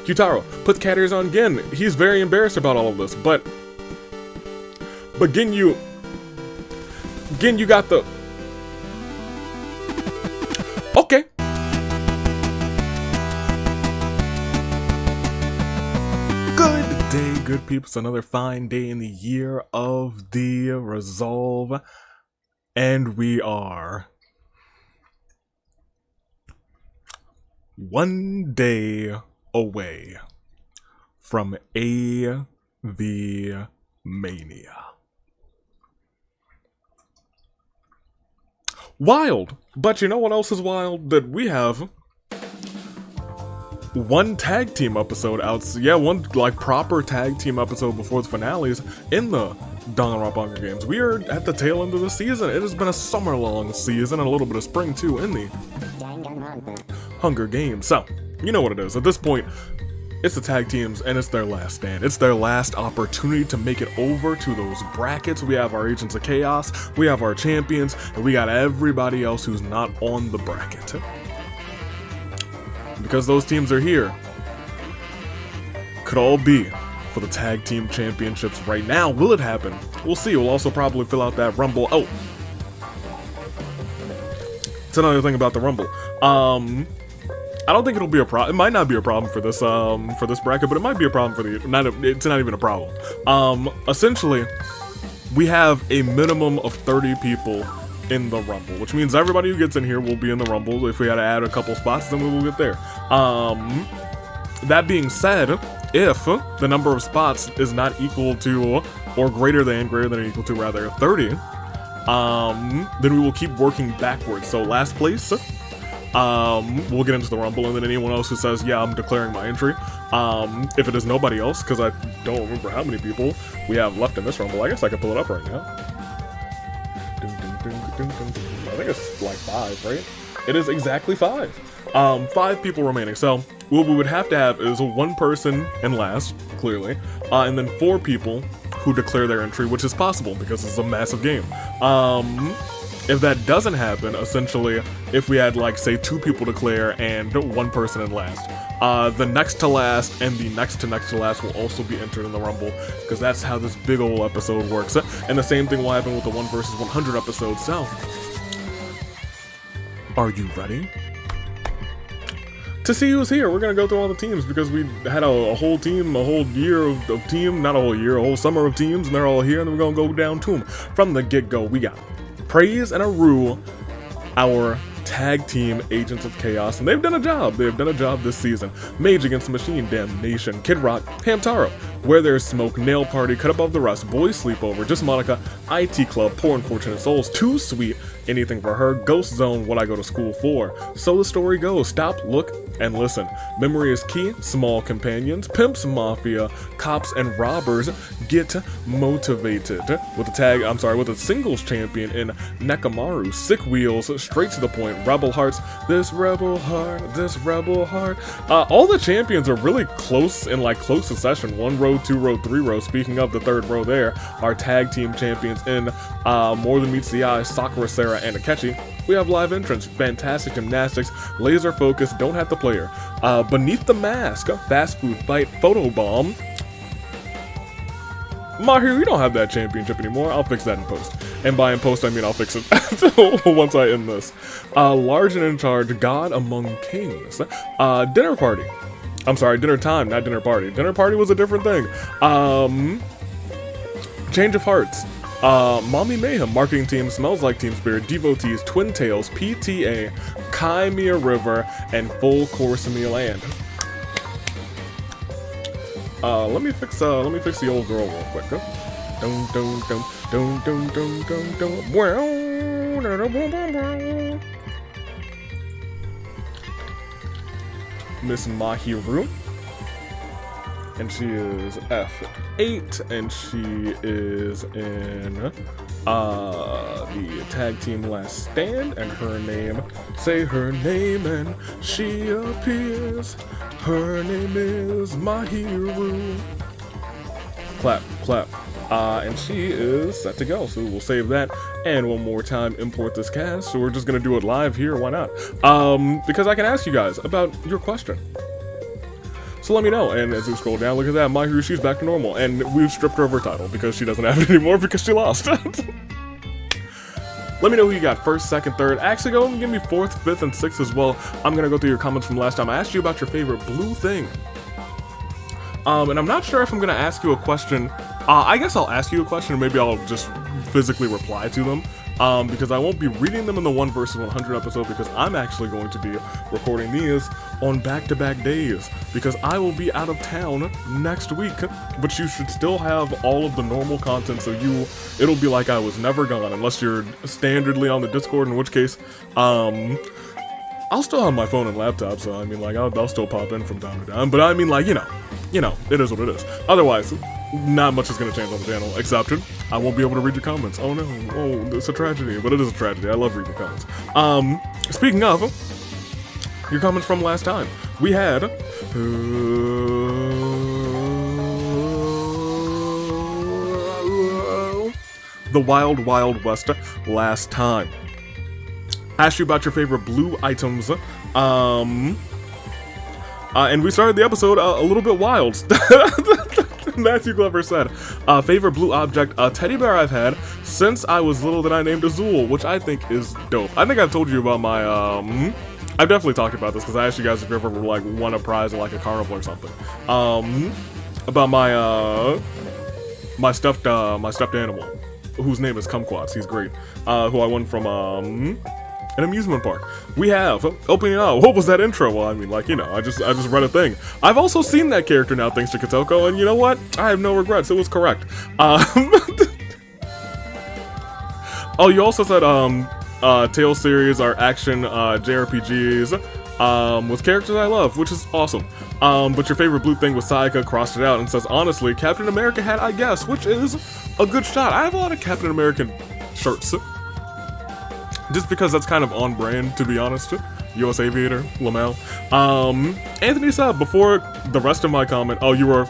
Kyutaro, put the cat ears on Gin. He's very embarrassed about all of this, but Gin, you got the... Okay. Good day, good people. It's another fine day in the year of the resolve. And we are one day away from AV Mania. Wild! But you know what else is wild? That we have one tag team episode out. Yeah, one like proper tag team episode before the finales in the Danganronpa Hunger Games. We are at the tail end of the season. It has been a summer-long season and a little bit of spring too in the Hunger Games. So, you know what it is. At this point, it's the tag teams and it's their last stand. It's their last opportunity to make it over to those brackets. We have our Agents of Chaos, we have our champions, and we got everybody else who's not on the bracket. Because those teams are here, could all be for the tag team championships right now. Will it happen? We'll see. We'll also probably fill out that Rumble. Oh, it's another thing about the Rumble. I don't think it'll be a problem. It might not be a problem for this bracket, but it might be a problem for the. It's not even a problem. Essentially, we have a minimum of 30 people in the Rumble, which means everybody who gets in here will be in the Rumble. If we had to add a couple spots, then we will get there. That being said, if the number of spots is not equal to, or greater than or equal to, rather, 30, then we will keep working backwards. So last place, we'll get into the Rumble, and then anyone else who says, yeah, I'm declaring my entry, if it is nobody else, because I don't remember how many people we have left in this Rumble. I guess I can pull it up right now. I think it's like 5, right? It is exactly 5. 5 people remaining. So what we would have to have is one person in last, clearly, and then 4 people who declare their entry, which is possible because it's a massive game. If that doesn't happen, essentially, if we had, like, say 2 people declare and 1 person in last, the next to last and the next to last will also be entered in the Rumble, because that's how this big ol' episode works. And the same thing will happen with the 1 versus 100 episode. So, are you ready to see who's here? We're gonna go through all the teams because we had a whole team, a whole year of team, not a whole year, a whole summer of teams, and they're all here, and then we're gonna go down to them. From the get-go, we got Praise and Aru, our tag team Agents of Chaos, and they've done a job. They've done a job this season. Mage Against the Machine, Damnation, Kid Rock, Hamtaro, Where There's Smoke, Nail Party, Cut Above the Rest, Boys Sleepover, Just Monica, IT Club, Poor Unfortunate Souls, Too Sweet, Anything for Her, Ghost Zone, What I Go to School For. So the story goes, Stop, Look, and Listen. Memory is Key, Small Companions, Pimps Mafia, Cops and Robbers, Get Motivated. With a singles champion in Nekamaru, Sick Wheels, Straight to the Point, Rebel Hearts, This Rebel Heart. All the champions are really close in close succession. 1 row, 2 row, 3 row. Speaking of the 3rd row there, our tag team champions in More Than Meets the Eye, Sakura, Sarah, and Akechi. We have live entrance, Fantastic Gymnastics, Laser Focus, Don't Have to Play Her, Beneath the Mask, Fast Food Fight, Photobomb. Mahir, you don't have that championship anymore. I'll fix that in post. And by in post, I mean I'll fix it once I end this. Large and in Charge, God Among Kings. Dinner Party. I'm sorry, Dinner Time, not Dinner Party. Dinner Party was a different thing. Change of Hearts. Mommy Mayhem, Marketing Team, Smells Like Team Spirit, Devotees, Twin Tails, PTA, Kaimia River, and Full Course Meal and. Let me fix the old girl real quick. Miss Mahiru. And she is F8, and she is in the tag team Last Stand, and her name, say her name and she appears. Her name is Mahiru. Clap, clap. And she is set to go, so we'll save that, and one more time import this cast, so we're just gonna do it live here, why not? Because I can ask you guys about your question. So let me know. And as we scroll down, look at that, Mahiru, she's back to normal. And we've stripped her of her title because she doesn't have it anymore because she lost. Let me know who you got first, second, third. Actually, go and give me fourth, fifth, and sixth as well. I'm gonna go through your comments from last time. I asked you about your favorite blue thing. And I'm not sure if I'm gonna ask you a question. I guess I'll ask you a question, and maybe I'll just physically reply to them. Because I won't be reading them in the 1 versus 100 episode because I'm actually going to be recording these on back-to-back days because I will be out of town next week, but you should still have all of the normal content, so it'll be like I was never gone unless you're standardly on the Discord, in which case, I'll still have my phone and laptop, so I mean, like, I'll still pop in from time to time, but I mean, like, you know, it is what it is. Otherwise, not much is going to change on the channel, except I won't be able to read your comments. Oh no, oh, it's a tragedy, but it is a tragedy. I love reading comments. Speaking of, your comments from last time. We had, the Wild Wild West last time. Asked you about your favorite blue items, and we started the episode a little bit wild. Matthew Glover said, favorite blue object, a teddy bear I've had since I was little that I named Azul, which I think is dope. I think I've told you about my, I've definitely talked about this because I asked you guys if you ever like won a prize in like a carnival or something. About my, my stuffed animal, whose name is Kumquats. He's great. Who I won from, an amusement park. We have opening up. What was that intro? Well, I mean, like, you know, I just read a thing. I've also seen that character now, thanks to Kotoko, and you know what? I have no regrets. It was correct. Oh, you also said Tales series are action JRPGs with characters I love, which is awesome. But your favorite blue thing was Sayaka crossed it out and says, honestly, Captain America hat, I guess, which is a good shot. I have a lot of Captain American shirts. Just because that's kind of on brand, to be honest. US Aviator, Lamel. Anthony said before the rest of my comment, oh, you were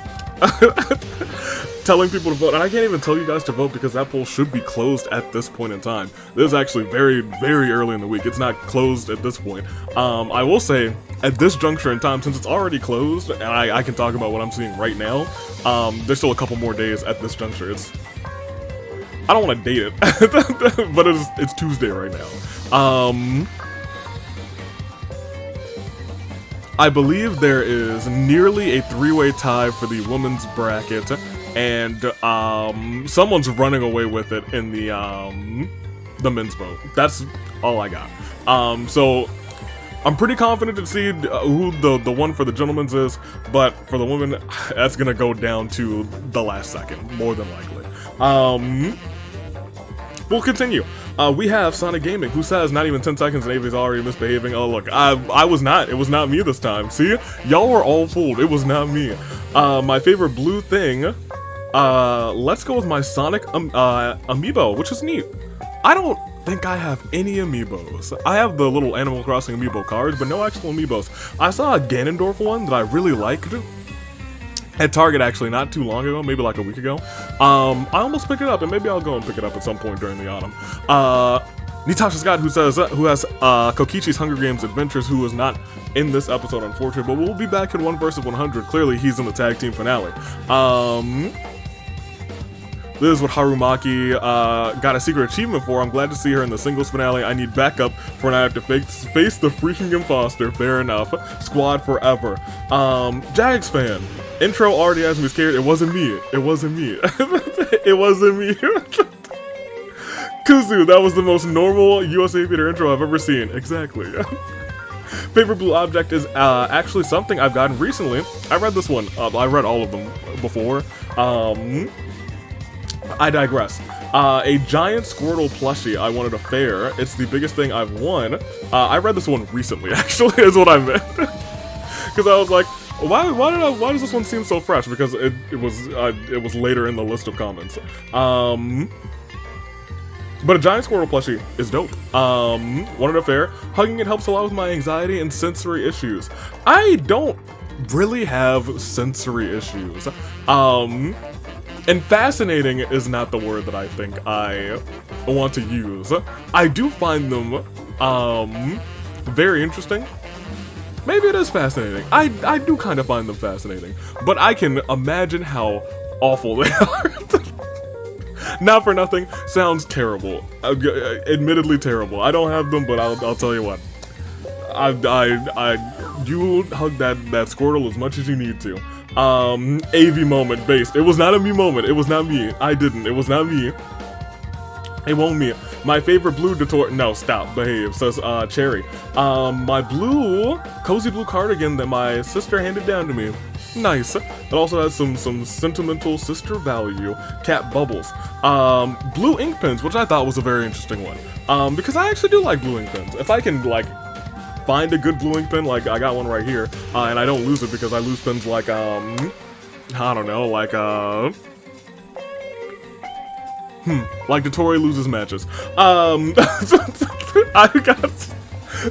telling people to vote, and I can't even tell you guys to vote because that poll should be closed at this point in time. This is actually very, very early in the week. It's not closed at this point. I will say, at this juncture in time, since it's already closed, and I can talk about what I'm seeing right now, there's still a couple more days at this juncture. I don't want to date it, but it's Tuesday right now. I believe there is nearly a 3-way tie for the women's bracket, and someone's running away with it in the men's vote. That's all I got. So I'm pretty confident to see who the one for the gentlemen's is, but for the women, that's gonna go down to the last second, more than likely. We'll continue. We have Sonic Gaming, who says not even 10 seconds and Ava's already misbehaving. Oh look, I was not. It was not me this time. See, y'all were all fooled. It was not me. My favorite blue thing. Let's go with my Sonic amiibo, which is neat. I don't think I have any amiibos. I have the little Animal Crossing amiibo cards, but no actual amiibos. I saw a Ganondorf one that I really liked at Target actually not too long ago, maybe like a week ago. I almost picked it up, and maybe I'll go and pick it up at some point during the autumn. Natasha Scott, who has Kokichi's Hunger Games Adventures, who is not in this episode, unfortunately, but we'll be back in 1 versus 100. Clearly, he's in the tag team finale. This is what Harumaki got a secret achievement for. I'm glad to see her in the singles finale. I need backup for when I have to face the freaking imposter. Fair enough. Squad forever. Jags fan. Intro already has me scared. It wasn't me. It wasn't me. It wasn't me. Kuzu, that was the most normal US Aviator intro I've ever seen. Exactly. Favorite blue object is actually something I've gotten recently. I read this one. I read all of them before. I digress. A giant Squirtle plushie I wanted a fair. It's the biggest thing I've won. I read this one recently, actually, is what I meant. Because I was like, why does this one seem so fresh? Because it was later in the list of comments. But a giant Squirtle plushie is dope. Wanted a fair. Hugging it helps a lot with my anxiety and sensory issues. I don't really have sensory issues. And fascinating is not the word that I think I want to use. I do find them very interesting. Maybe it is fascinating. I do kind of find them fascinating, but I can imagine how awful they are. Not for nothing, sounds terrible. Admittedly terrible. I don't have them, but I'll tell you what. You hug that Squirtle as much as you need to. AV moment based. It was not a me moment. It was not me. I didn't. It was not me. It won't me. My favorite blue no, stop, behave, says Cherry. My cozy blue cardigan that my sister handed down to me. Nice. It also has some sentimental sister value. Cat Bubbles. Blue ink pens, which I thought was a very interesting one. Because I actually do like blue ink pens. If I can, like, find a good blue ink pen, like I got one right here, and I don't lose it because I lose pens like, I don't know, like, like Dotori loses matches. I got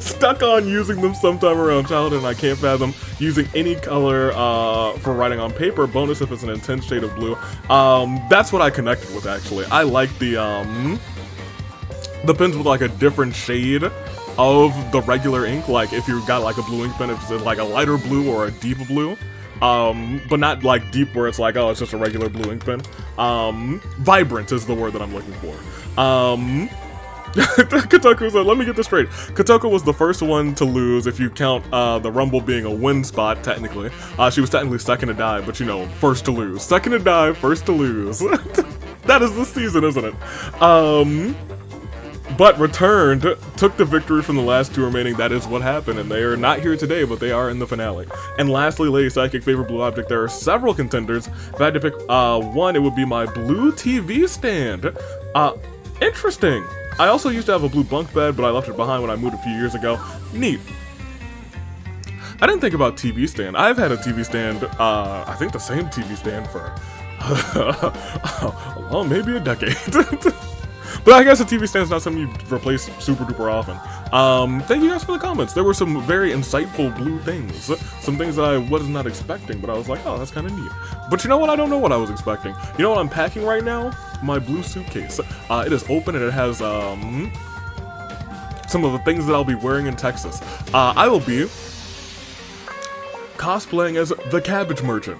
stuck on using them sometime around childhood, and I can't fathom using any color for writing on paper. Bonus if it's an intense shade of blue. That's what I connected with, actually. I like the pens with like a different shade of the regular ink. Like if you've got like a blue ink pen, if it's like a lighter blue or a deep blue. But not like deep where it's like, oh, it's just a regular blue ink pen. Vibrant is the word that I'm looking for. Kotoku said, let me get this straight. Kotoku was the first one to lose if you count the Rumble being a win spot, technically. She was technically second to die, but you know, first to lose. Second to die, first to lose. That is the season, isn't it? But returned, took the victory from the last two remaining. That is what happened, and they are not here today, but they are in the finale. And lastly, Lady Psychic, favorite blue object. There are several contenders. If I had to pick one, it would be my blue TV stand. Interesting. I also used to have a blue bunk bed, but I left it behind when I moved a few years ago. Neat. I didn't think about TV stand. I've had a TV stand, I think the same TV stand for, well, maybe a decade. But I guess a TV stand's not something you replace super duper often. Thank you guys for the comments. There were some very insightful blue things. Some things that I was not expecting, but I was like, oh, that's kind of neat. But you know what? I don't know what I was expecting. You know what I'm packing right now? My blue suitcase. It is open and it has some of the things that I'll be wearing in Texas. I will be cosplaying as the Cabbage Merchant.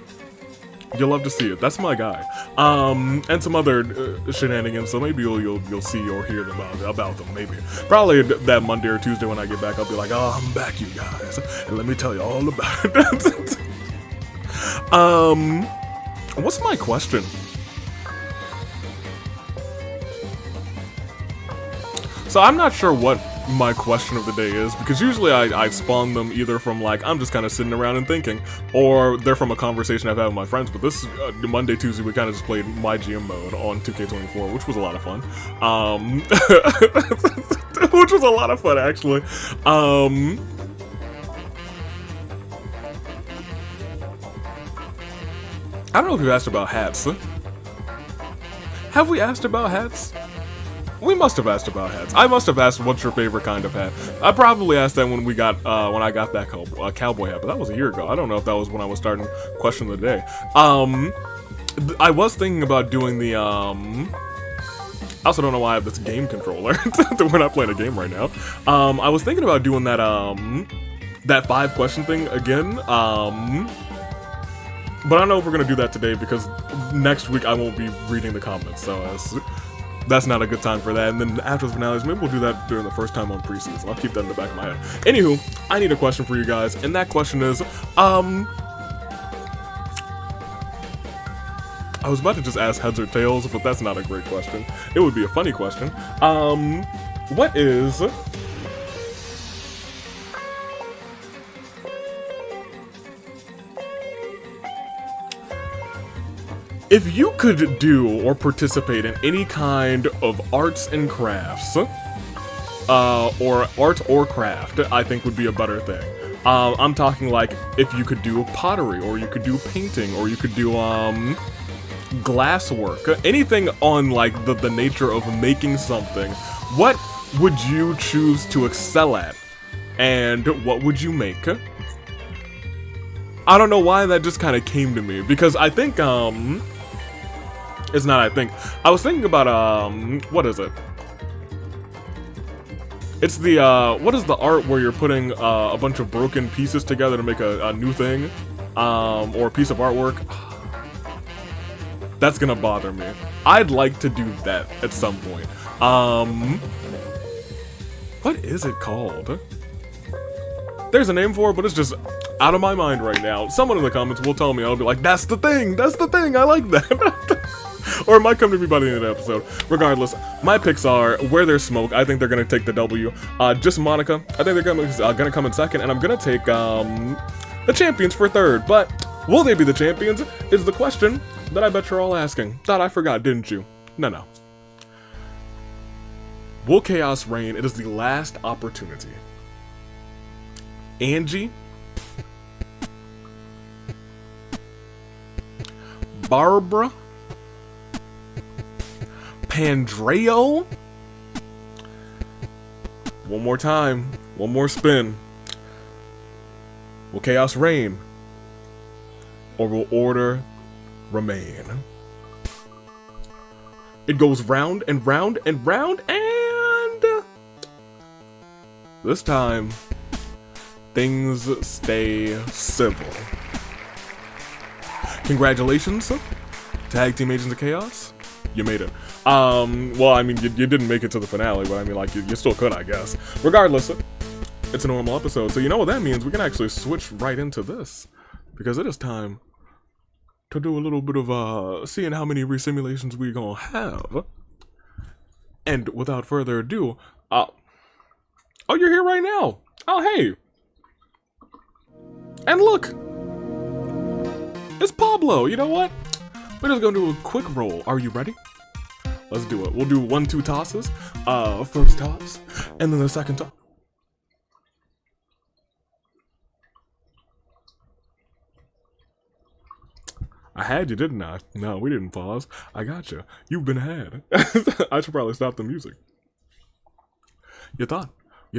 You'll love to see it. That's my guy. And some other shenanigans. So maybe you'll see or hear about them. Maybe probably that Monday or Tuesday when I get back, I'll be like, oh, I'm back, you guys, and let me tell you all about it. What's my question? So I'm not sure what my question of the day is, because usually I spawn them either from like, I'm just kind of sitting around and thinking, or they're from a conversation I've had with my friends. But this Monday, Tuesday, we kind of just played my GM mode on 2K24, which was a lot of fun. Which was a lot of fun, actually. I don't know if you asked about hats. Have we asked about hats? We must have asked about hats. I must have asked what's your favorite kind of hat. I probably asked that when I got that cowboy hat, but that was a year ago. I don't know if that was when I was starting question of the day. I was thinking about doing the I also don't know why I have this game controller. We're not playing a game right now. I was thinking about doing that that 5 question thing again. But I don't know if we're gonna do that today because next week I won't be reading the comments, so that's not a good time for that. And then after the finales, maybe we'll do that during the first time on preseason. I'll keep that in the back of my head. Anywho, I need a question for you guys, and that question is, I was about to just ask heads or tails, but that's not a great question. It would be a funny question. What is if you could do or participate in any kind of arts and crafts, or art or craft, I think would be a better thing. I'm talking like if you could do pottery, or you could do painting, or you could do glass work, anything on like the nature of making something. What would you choose to excel at, and what would you make? I don't know why that just kind of came to me, because I think it's not I think. I was thinking about, what is it? It's the, what is the art where you're putting a bunch of broken pieces together to make a new thing? Or a piece of artwork? That's gonna bother me. I'd like to do that at some point. What is it called? There's a name for it, but it's just out of my mind right now. Someone in the comments will tell me, I'll be like, that's the thing, I like that. Or it might come to me by the end of the episode. Regardless, my picks are Where There's Smoke. I think they're gonna take the W. Just Monica. I think they're gonna come in second, and I'm gonna take the champions for third. But will they be the champions? Is the question that I bet you're all asking. Thought I forgot, didn't you? No. Will chaos reign? It is the last opportunity. Angie, Barbara, Pandreo. One more time, one more spin. Will chaos reign, or will order remain? It goes round and round and round, and this time things stay civil. Congratulations, Tag Team Agents of Chaos. You made it. Well, I mean, you didn't make it to the finale, but I mean, like, you still could, I guess. Regardless, it's a normal episode, so you know what that means. We can actually switch right into this, because it is time to do a little bit of, seeing how many resimulations we gonna have. And without further ado, oh, you're here right now. Oh, hey. And look, it's Pablo. You know what? We're just gonna do a quick roll. Are you ready? Let's do it. We'll do 1-2 tosses. First toss, and then the second toss. I had you, didn't I? No, we didn't pause. I got you. You've been had. I should probably stop the music. You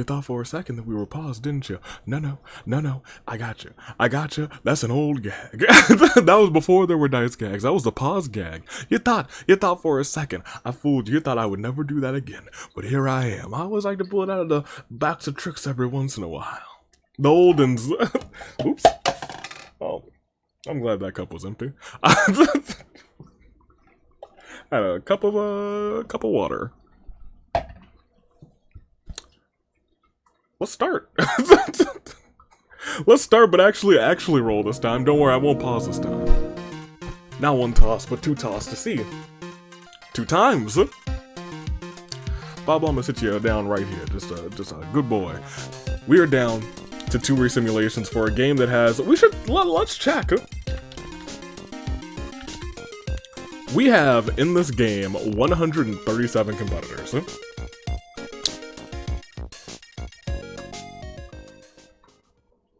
thought for a second that we were paused, didn't you? No. I got you. That's an old gag. That was before there were nice gags. That was the pause gag. You thought for a second I fooled you. You thought I would never do that again. But here I am. I always like to pull it out of the box of tricks every once in a while. The old uns. Oops. Oh, I'm glad that cup was empty. Had a cup of water. Let's start. Let's start, but actually roll this time. Don't worry, I won't pause this time. Not 1 toss, but 2 toss to see. 2 times. Bob, I'm gonna sit you down right here. Just a good boy. We are down to 2 resimulations for a game that has. Let's check. We have in this game 137 competitors.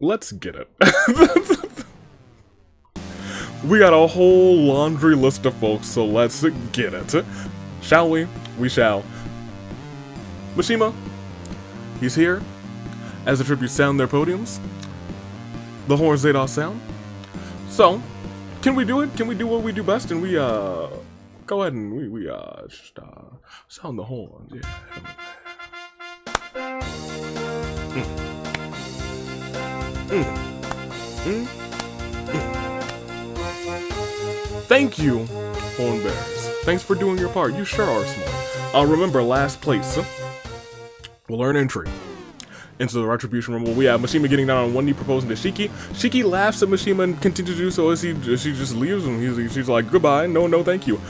Let's get it. We got a whole laundry list of folks, so let's get it. Shall we? We shall. Mishima, he's here. As the tributes sound their podiums, the horns they all sound. So, can we do it? Can we do what we do best? And we go ahead and we just sound the horns. Yeah. Thank you, Horn Bears. Thanks for doing your part. You sure are smart. Remember, last place will earn entry into the Retribution Rumble. We have Mishima getting down on one knee, proposing to Shiki. Shiki laughs at Mishima and continues to do so as she just leaves him. She's like, goodbye, no, thank you.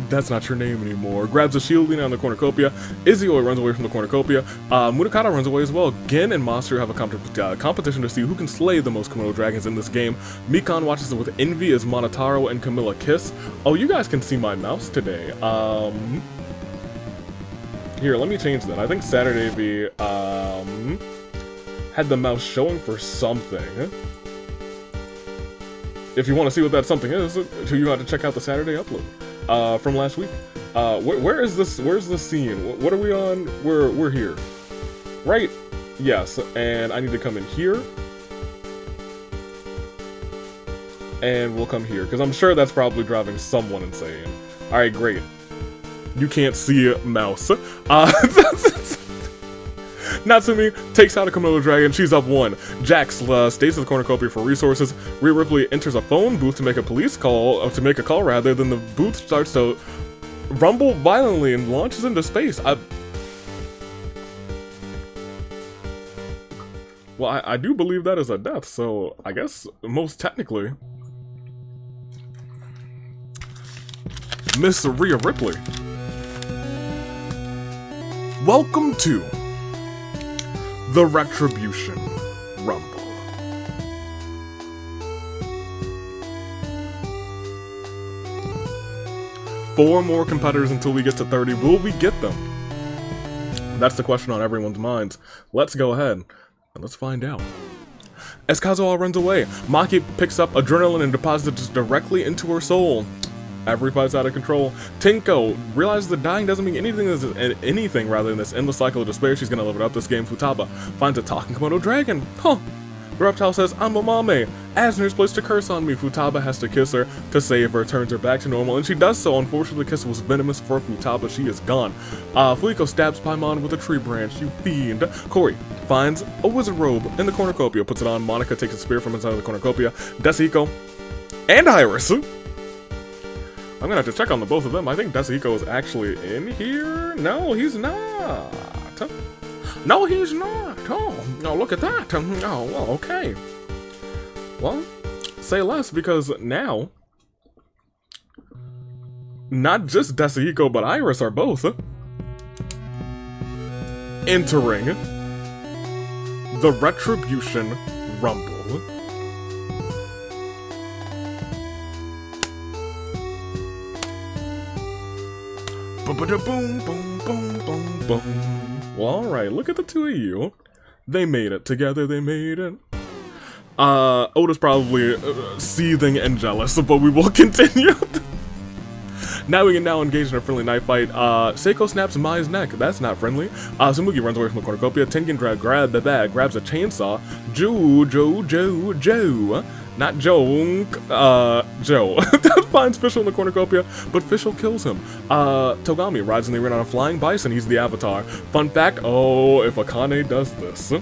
That's not your name anymore. Grabs a shield leaning on the cornucopia. Izzy runs away from the cornucopia. Munakata runs away as well. Gen and Monster have a competition to see who can slay the most Komodo dragons in this game. Mikan watches it with envy as Monotaro and Camilla kiss. Oh, you guys can see my mouse today. Here, let me change that. I think Saturday had the mouse showing for something. If you want to see what that something is, you got to check out the Saturday upload. From last week. Where is this? Where's the scene? What are we on? We're here, right? Yes, and I need to come in here, and we'll come here because I'm sure that's probably driving someone insane. All right, great. You can't see a mouse. Natsumi takes out a Komodo dragon. She's up 1. Jax stays at the cornucopia for resources. Rhea Ripley enters a phone booth to make a police call, to make a call rather. Then the booth starts to rumble violently and launches into space. Well, I do believe that is a death, so I guess most technically. Miss Rhea Ripley. Welcome to the Retribution Rumble. Four more competitors until we get to 30. Will we get them? That's the question on everyone's minds. Let's go ahead. And let's find out. As Kazuha runs away, Maki picks up adrenaline and deposits it directly into her soul. Every fight's out of control. Tinko realizes that dying doesn't mean anything rather than this endless cycle of despair. She's gonna live it up this game. Futaba finds a talking Komodo dragon. Huh. The reptile says, "I'm Mamame. Asner's placed a curse on me." Futaba has to kiss her to save her, turns her back to normal, and she does so. Unfortunately, the kiss was venomous for Futaba. She is gone. Fuyuko stabs Paimon with a tree branch. You fiend. Kori finds a wizard robe in the cornucopia, puts it on. Monica takes a spear from inside the cornucopia. Desihiko and Iris. I'm gonna have to check on the both of them. I think Desihiko is actually in here. No, he's not. No, he's not. Oh, no, look at that. Oh, well, okay. Well, say less, because now, not just Desihiko, but Iris are both entering the Retribution Rumble. Boom, boom, boom, boom, boom. Well, alright, look at the two of you. They made it together, they made it. Oda's probably seething and jealous, but we will continue. Now we can engage in a friendly knife fight. Seiko snaps Mai's neck. That's not friendly. Tsumugi runs away from the cornucopia. Tengen grabs the bag, grabs a chainsaw. Joe. Not Joe. Joe. Finds Fischl in the cornucopia, but Fischl kills him. Togami rides in the arena on a flying bison. He's the avatar. Fun fact, oh, if Akane does this.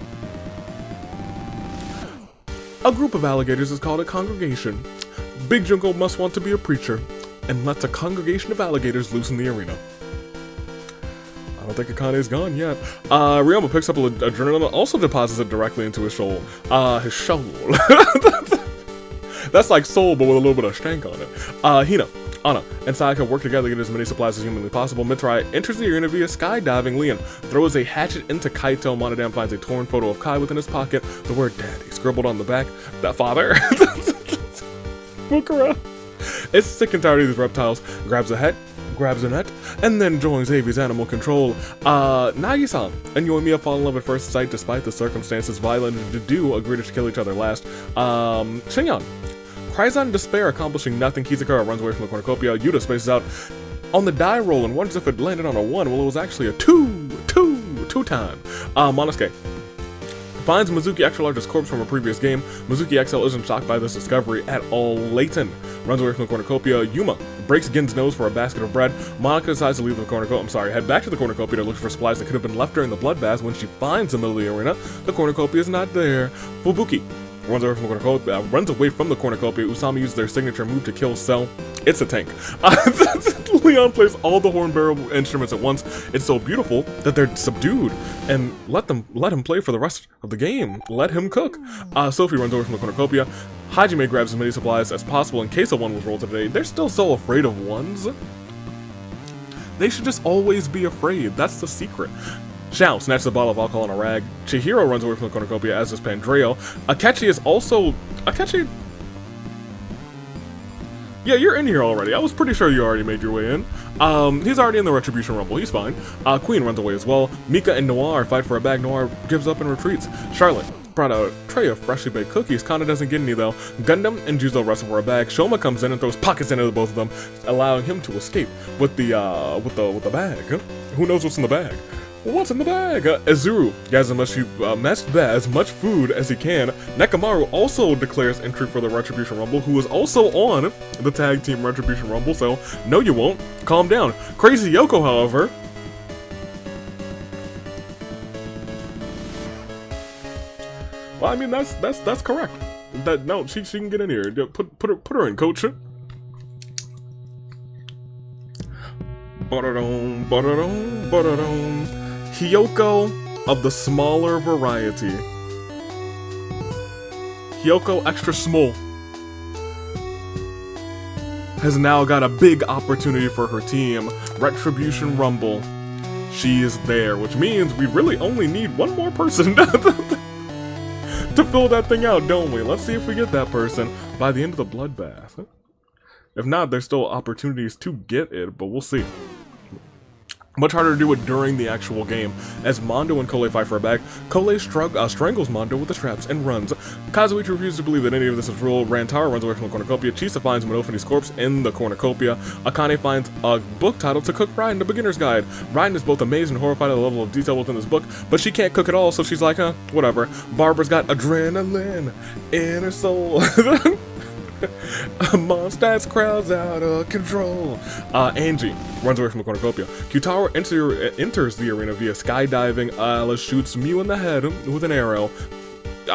A group of alligators is called a congregation. Big Junko must want to be a preacher and lets a congregation of alligators loose in the arena. I don't think Akane's gone yet. Ryoma picks up adrenaline and also deposits it directly into his soul. His soul. That's like soul, but with a little bit of stank on it. Hina, Anna, and Sayaka work together to get as many supplies as humanly possible. Mitrai enters the arena via skydiving. Leon throws a hatchet into Kaito. Monodam finds a torn photo of Kai within his pocket. The word daddy scribbled on the back. That father. Bukura is sick and tired of these reptiles. Grabs a net, and then joins Avi's animal control. Nagi-san and Yoimiya fall in love at first sight despite the circumstances. Violet and Dudu agree to kill each other last. Shinyan cries out in despair, accomplishing nothing. Kizakura runs away from the cornucopia. Yuta spaces out on the die roll and wonders if it landed on a 1. Well, it was actually a 2-time. Monosuke finds Mizuki Extra Large's corpse from a previous game. Mizuki XL isn't shocked by this discovery at all. Layton runs away from the cornucopia. Yuma breaks Gin's nose for a basket of bread. Monica decides to leave the cornucopia. Head back to the cornucopia to look for supplies that could have been left during the bloodbath. When she finds the middle of the arena, the cornucopia is not there. Fubuki runs away from the cornucopia. Usami uses their signature move to kill Cell. It's a tank. Leon plays all the horn barrel instruments at once. It's so beautiful that they're subdued, and let him play for the rest of the game. Let him cook. Sophie runs away from the cornucopia. Hajime grabs as many supplies as possible in case a 1 was rolled today. They're still so afraid of 1s. They should just always be afraid. That's the secret. Xiao snatches a bottle of alcohol in a rag. Chihiro runs away from the cornucopia, as does Pandreo. Akechi is also... Akechi... Yeah, you're in here already. I was pretty sure you already made your way in. He's already in the Retribution Rumble. He's fine. Queen runs away as well. Mika and Noir fight for a bag. Noir gives up and retreats. Charlotte brought out a tray of freshly baked cookies. Kana doesn't get any though. Gundam and Juzo wrestle for a bag. Shoma comes in and throws pockets into both of them, allowing him to escape with the bag. Who knows what's in the bag? What's in the bag? Azuru has as much food as he can. Nekamaru also declares entry for the Retribution Rumble, who is also on the Tag Team Retribution Rumble, so no you won't. Calm down. Crazy Yoko, however, Well, I mean, that's correct. No, she can get in here. Put her in, coach. Hyoko of the smaller variety. Hyoko extra small has now got a big opportunity for her team. Retribution Rumble. She is there, which means we really only need one more person to fill that thing out, don't we? Let's see if we get that person by the end of the bloodbath. If not, there's still opportunities to get it, but we'll see. Much harder to do it during the actual game. As Mondo and Kole fight for a bag, Kole strangles Mondo with the straps and runs. Kazuichi refuses to believe that any of this is real. Rantaro runs away from the cornucopia. Chisa finds Monophanie's corpse in the cornucopia. Akane finds a book titled To Cook Raiden, the Beginner's Guide. Raiden is both amazed and horrified at the level of detail within this book, but she can't cook at all, so she's like, whatever. Barbara's got adrenaline in her soul. Mondstadt crowd's out of control. Angie runs away from the cornucopia. Kyutaro enters the arena via skydiving. Alice shoots Mew in the head with an arrow.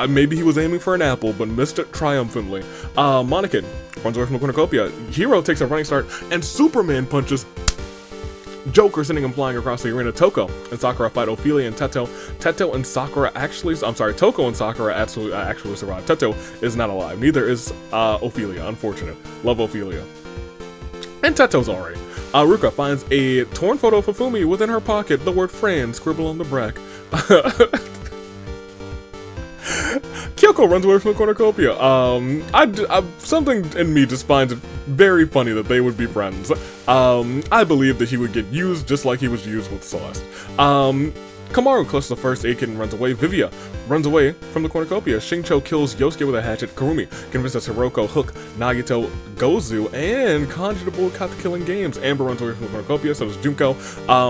Maybe he was aiming for an apple, but missed it triumphantly. Monokid runs away from the cornucopia. Hero takes a running start, and Superman punches Joker, sending him flying across the arena. Toko and Sakura fight Ophelia and Teto. Toko and Sakura actually survive. Teto is not alive. Neither is Ophelia. Unfortunate. Love Ophelia. And Teto's alright. Ruka finds a torn photo of Fufumi within her pocket. The word "friend" scribbled on the back. Kyoko runs away from the cornucopia. Something in me just finds it very funny that they would be friends. I believe that he would get used just like he was used with Celeste. Kamaru clutches the first aid kit and runs away. Vivia runs away from the cornucopia. Shincho kills Yosuke with a hatchet. Karumi convinces Hiroko, Hook, Nagito, Gozu, and Kanji to boycott the killing games. Amber runs away from the cornucopia, so does Junko.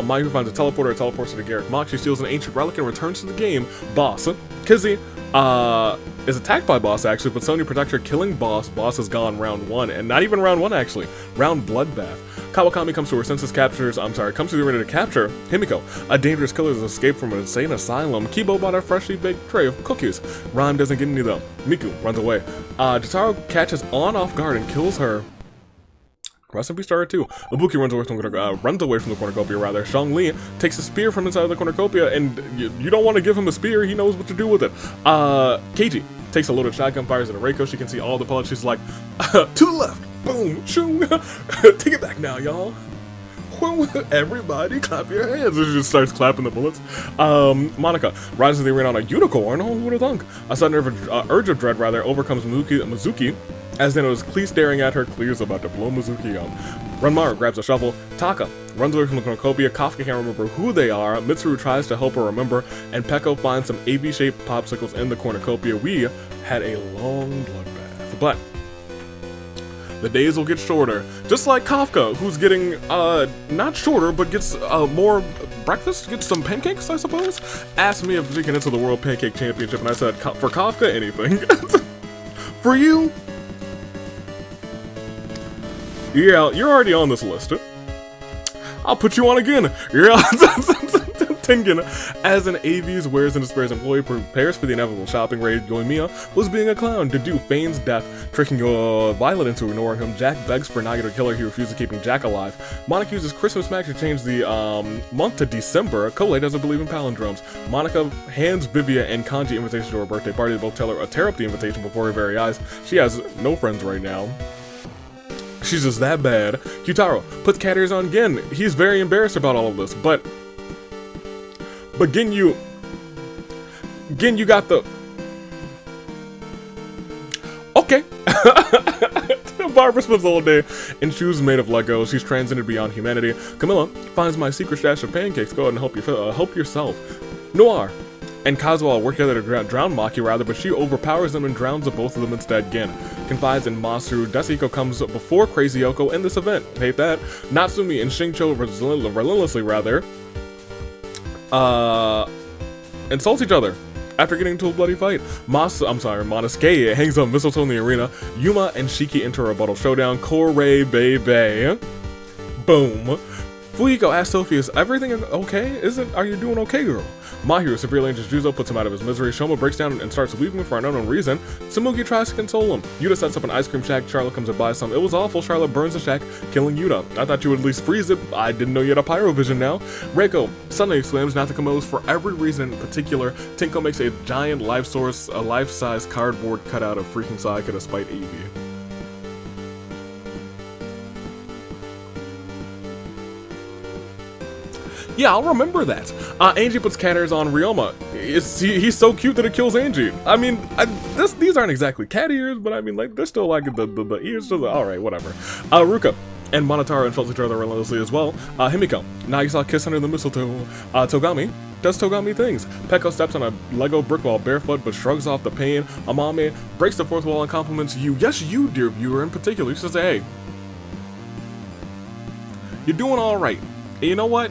Mayu finds a teleporter, teleports to the Garrick Mock. She steals an ancient relic and returns to the game. Boss, Kizzy, is attacked by Boss actually, but Sony protects her, killing Boss. Boss is gone round 1, and not even round 1 actually, round Bloodbath. Kawakami comes to her senses, comes to the arena to capture Himiko. A dangerous killer has escaped from an insane asylum. Kibo bought a freshly baked tray of cookies. Rhyme doesn't get any though. Miku runs away. Jotaro catches on off guard and kills her. Rest in peace to her too. Ibuki runs away from the cornucopia rather. Shang Li takes a spear from inside the cornucopia, and you don't want to give him a spear, he knows what to do with it. Keiji takes a loaded shotgun, fires at a Reiko. She can see all the pellets. She's like, to the left, boom, shoo. Take it back now, y'all. Everybody clap your hands. And she just starts clapping the bullets. Monica rises to the arena on a unicorn. Oh, who would have thunk? A sudden urge of dread overcomes Mizuki, as then it was Klee staring at her. Klee is about to blow Mizuki up. Ranmaru grabs a shovel. Taka runs away from the cornucopia. Kafka can't remember who they are. Mitsuru tries to help her remember, and Peko finds some AB-shaped popsicles in the cornucopia. We had a long bloodbath, but the days will get shorter. Just like Kafka, who's getting, not shorter, but gets, more breakfast, gets some pancakes, I suppose? Asked me if she can enter the World Pancake Championship, and I said, for Kafka, anything. For you? Yeah, you're already on this list. I'll put you on again. Yeah. Tengen, as an AV's Wares and Despairs employee, prepares for the inevitable shopping raid. Yoimiya was being a clown. Dedu feigns death, tricking Violet into ignoring him. Jack begs for Nagi to kill her. He refuses, keeping Jack alive. Monica uses Christmas magic to change the month to December. Kole doesn't believe in palindromes. Monica hands Vivia and Kanji invitation to her birthday party. They both tell her to tear up the invitation before her very eyes. She has no friends right now. She's just that bad. Kyutaro puts cat ears on Gen. He's very embarrassed about all of this, but Gen, you got the... Okay. Barbara spends the whole day in shoes made of Lego. She's transcended beyond humanity. Camilla finds my secret stash of pancakes. Go ahead and help yourself. Noir and Kazuha work together to drown Maki rather, but she overpowers them and drowns the both of them instead. Gen confides in Masaru. Desihiko comes before Crazy Yoko in this event. Hate that. Natsumi and Shincho relentlessly insult each other after getting into a bloody fight. Monosuke hangs on mistletoe in the arena. Yuma and Shiki enter a rebuttal showdown. Korei baby. Boom. Fuyiko asks Sophie, is everything okay? Are you doing okay, girl? Mahiru severely injures Juzo, puts him out of his misery. Shoma breaks down and starts weeping for an unknown reason. Samugi tries to console him. Yuta sets up an ice cream shack. Charlotte comes to buy some. It was awful. Charlotte burns the shack, killing Yuta. I thought you would at least freeze it. I didn't know you had a pyro vision now. Reiko suddenly exclaims, Natsukomo's for every reason in particular. Tinko makes a giant life-size cardboard cutout of freaking Sayaka to spite Evie. Yeah, I'll remember that. Angie puts cat ears on Ryoma. He's so cute that it kills Angie. I mean, these aren't exactly cat ears, but I mean, like, they're still like the ears to the. Alright, whatever. Ruka and Monotaro insult each other relentlessly as well. Himiko, Nagisa kiss under the mistletoe. Togami does Togami things. Peko steps on a Lego brick wall barefoot but shrugs off the pain. Amame breaks the fourth wall and compliments you. Yes, you, dear viewer, in particular. She says, hey, you're doing alright. And you know what?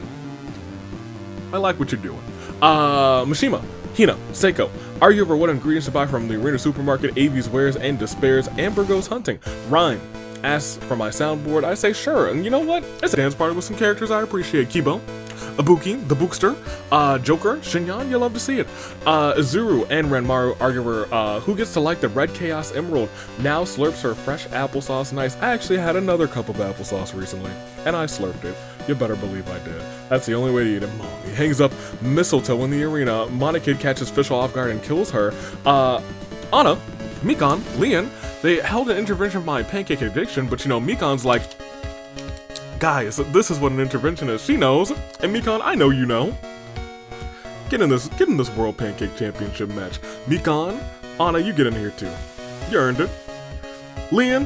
I like what you're doing. Mishima, Hina, Seiko argue over what ingredients to buy from the arena supermarket. Avi's wears and despairs. Amber goes hunting. Rhyme asks for my soundboard. I say sure. And you know what? It's a dance party with some characters I appreciate. Kibo, Ibuki, the Bookster, Joker, Shinyan, you love to see it. Zuru and Renmaru argue over who gets to like the Red Chaos Emerald. Now slurps her fresh applesauce nice. I actually had another cup of applesauce recently, and I slurped it. You better believe I did. That's the only way to eat it. Mommy hangs up mistletoe in the arena. Monokid catches Fischl off guard and kills her. Anna, Mikan, Leon, they held an intervention for my pancake addiction, but you know, Mikan's like, guys, this is what an intervention is. She knows, and Mikan, I know you know. Get in this World Pancake Championship match. Mikan, Anna, you get in here too. You earned it. Leon,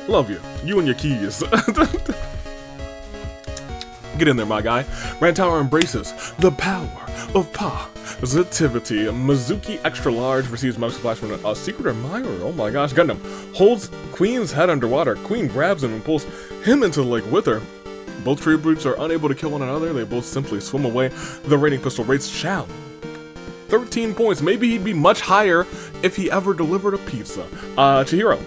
love you. You and your keys. Get in there, my guy. Rantower embraces the power of positivity. Mizuki Extra Large receives Mug Splash from a secret admirer. Oh my gosh, Gundam holds Queen's head underwater. Queen grabs him and pulls him into the lake with her. Both tributes are unable to kill one another. They both simply swim away. The rating pistol rates Shao 13 points. Maybe he'd be much higher if he ever delivered a pizza. Chihiro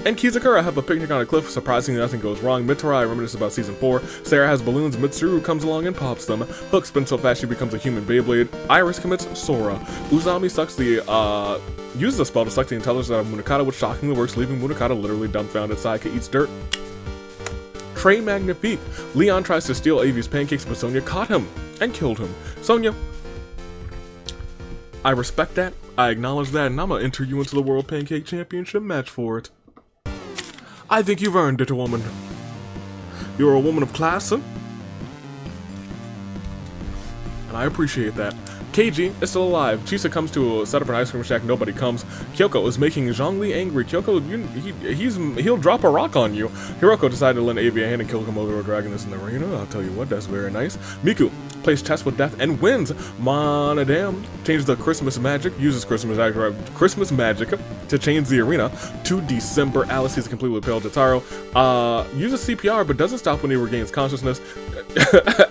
and Kizakura have a picnic on a cliff. Surprisingly, nothing goes wrong. Mitarai reminisces about season 4. Sarah has balloons. Mitsuru comes along and pops them. Hook spins so fast she becomes a human Beyblade. Iris commits Sora. Uzami uses a spell to suck the intelligence out of Munakata, which shockingly works, leaving Munakata literally dumbfounded. Sayaka eats dirt. Très Magnifique. Leon tries to steal Avi's pancakes, but Sonia caught him and killed him. Sonia, I respect that. I acknowledge that, and I'm gonna enter you into the World Pancake Championship match for it. I think you've earned it, woman. You're a woman of class, and I appreciate that. Keiji is still alive. Chisa comes to set up an ice cream shack. Nobody comes. Kyoko is making Zhongli angry. Kyoko, he'll drop a rock on you. Hiroko decided to lend Avi a hand and kill Komodo Dragon in the arena. I'll tell you what, that's very nice. Miku plays chess with death and wins. Monodam changes the Christmas magic, uses Christmas magic to change the arena to December. Alice is complete with Pale Jotaro. Uses CPR but doesn't stop when he regains consciousness.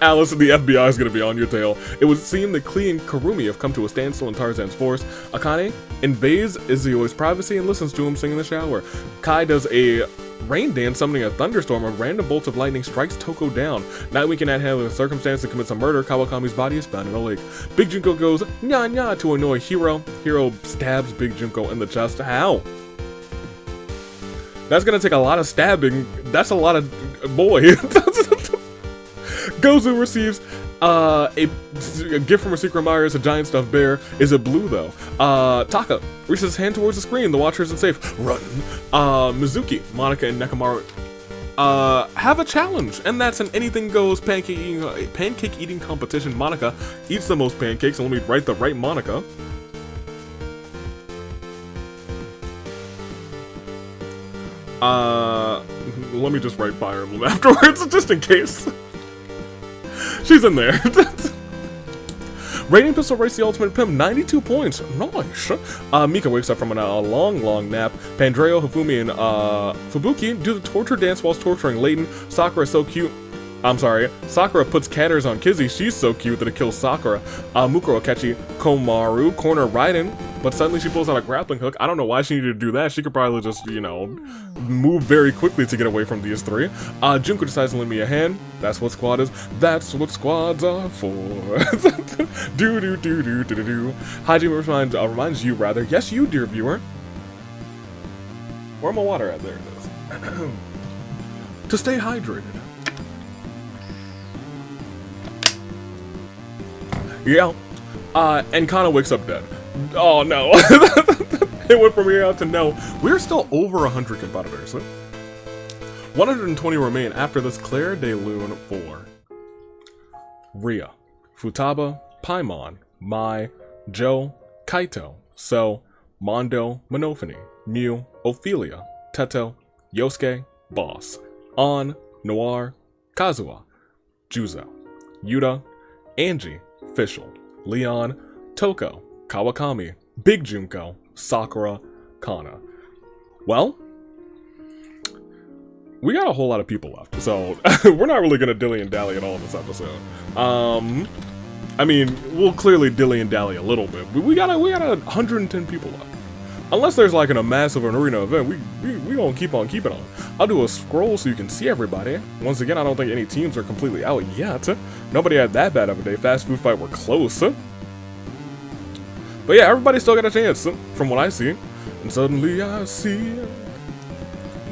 Alice, the FBI is going to be on your tail. It would seem that Klee and Karumi have come to a standstill in Tarzan's forest. Akane invades Izuyu's privacy and listens to him sing in the shower. Kai does a rain dance, summoning a thunderstorm. A random bolt of lightning strikes Toko down. Nightwing cannot handle the circumstance and commits a murder. Kawakami's body is found in a lake. Big Junko goes nya nya to annoy Hiro. Hiro stabs Big Junko in the chest. How? That's gonna take a lot of stabbing. That's a lot of boy. Gozu receives a gift from a secret admirer. It's a giant stuffed bear. Is it blue though? Taka reaches his hand towards the screen. The watcher isn't safe. Run. Mizuki, Monica, and Nekomaru have a challenge, and that's an anything goes pancake eating competition. Monica eats the most pancakes, and let me write the right Monica. Let me just write Fire Emblem afterwards, just in case. She's in there. Radiant Pistol rates the ultimate pimp, 92 points. Nice. Mika wakes up from a long nap. Pandreo, Hifumi, and Fubuki do the torture dance whilst torturing Layton. Sakura is so cute. I'm sorry, Sakura puts catters on Kizzy, she's so cute that it kills Sakura. Mukuro catchy Komaru, corner Raiden, but suddenly she pulls out a grappling hook. I don't know why she needed to do that, she could probably just, you know, move very quickly to get away from these three. Junko decides to lend me a hand, that's what squad is, that's what squads are for. Do do do do do do. Hajime reminds you rather, yes you dear viewer. Where my water at? There it is. To stay hydrated. Yeah, and Kana wakes up dead. Oh no. It went from here out to no. We're still over 100 competitors. 120 remain after this Claire de Lune 4. Ria, Futaba, Paimon, Mai, Joe, Kaito, So, Mondo, Monophony, Mew, Ophelia, Teto, Yosuke, Boss, An, Noir, Kazuha, Juzo, Yuta, Angie, Fischl, Leon, Toko, Kawakami, Big Junko, Sakura, Kana. Well, we got a whole lot of people left, so we're not really gonna dilly and dally at all in this episode. I mean, we'll clearly dilly and dally a little bit, but we got 110 people left. Unless there's like a massive arena event, we gonna keep on keeping on. I'll do a scroll so you can see everybody. Once again, I don't think any teams are completely out yet. Nobody had that bad of a day. Fast food fight were close. But yeah, everybody still got a chance, from what I see. And suddenly I see...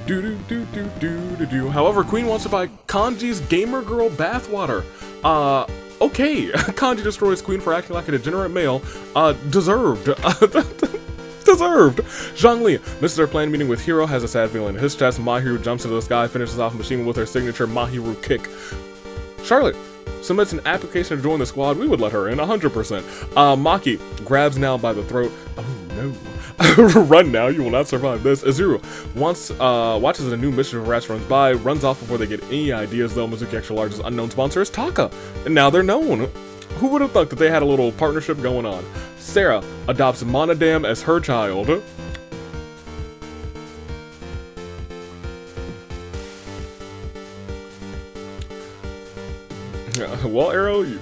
Do. However, Queen wants to buy Kanji's Gamer Girl bathwater. Okay. Kanji destroys Queen for acting like a degenerate male. Deserved. Deserved. Zhongli misses her planned meeting with Hiro, has a sad feeling in his chest. Mahiru jumps into the sky, finishes off Machine with her signature Mahiru kick. Charlotte submits an application to join the squad. We would let her in, 100%. Maki grabs Nao by the throat. Oh no. Run now, you will not survive this. Azuru watches a new mission of rats runs by, runs off before they get any ideas though. Mizuki Extra Large's unknown sponsor is Taka, and now they're known. Who would have thought that they had a little partnership going on? Sarah adopts Monodam as her child. Well, Arrow, you...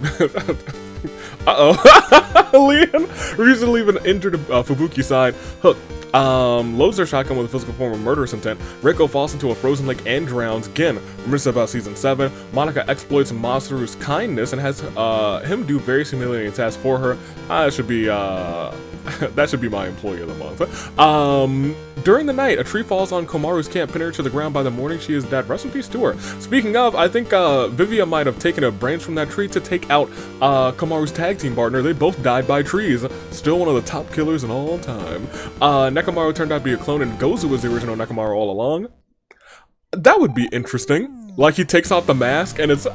Uh-oh. Leon refuses to leave an injured Fubuki side. Hook loads their shotgun with a physical form of murderous intent. Reiko falls into a frozen lake and drowns. Gin remembers about season 7. Monica exploits Masaru's kindness and has him do various humiliating tasks for her. That should be that should be my employee of the month. During the night, a tree falls on Komaru's camp, pinning her to the ground. By the morning, she is dead. Rest in peace to her. Speaking of, I think Vivia might have taken a branch from that tree to take out Komaru's tag team partner. They both died by trees. Still one of the top killers in all time. Nekomaru turned out to be a clone, and Gozu was the original Nekomaru all along. That would be interesting. Like, he takes off the mask, and it's,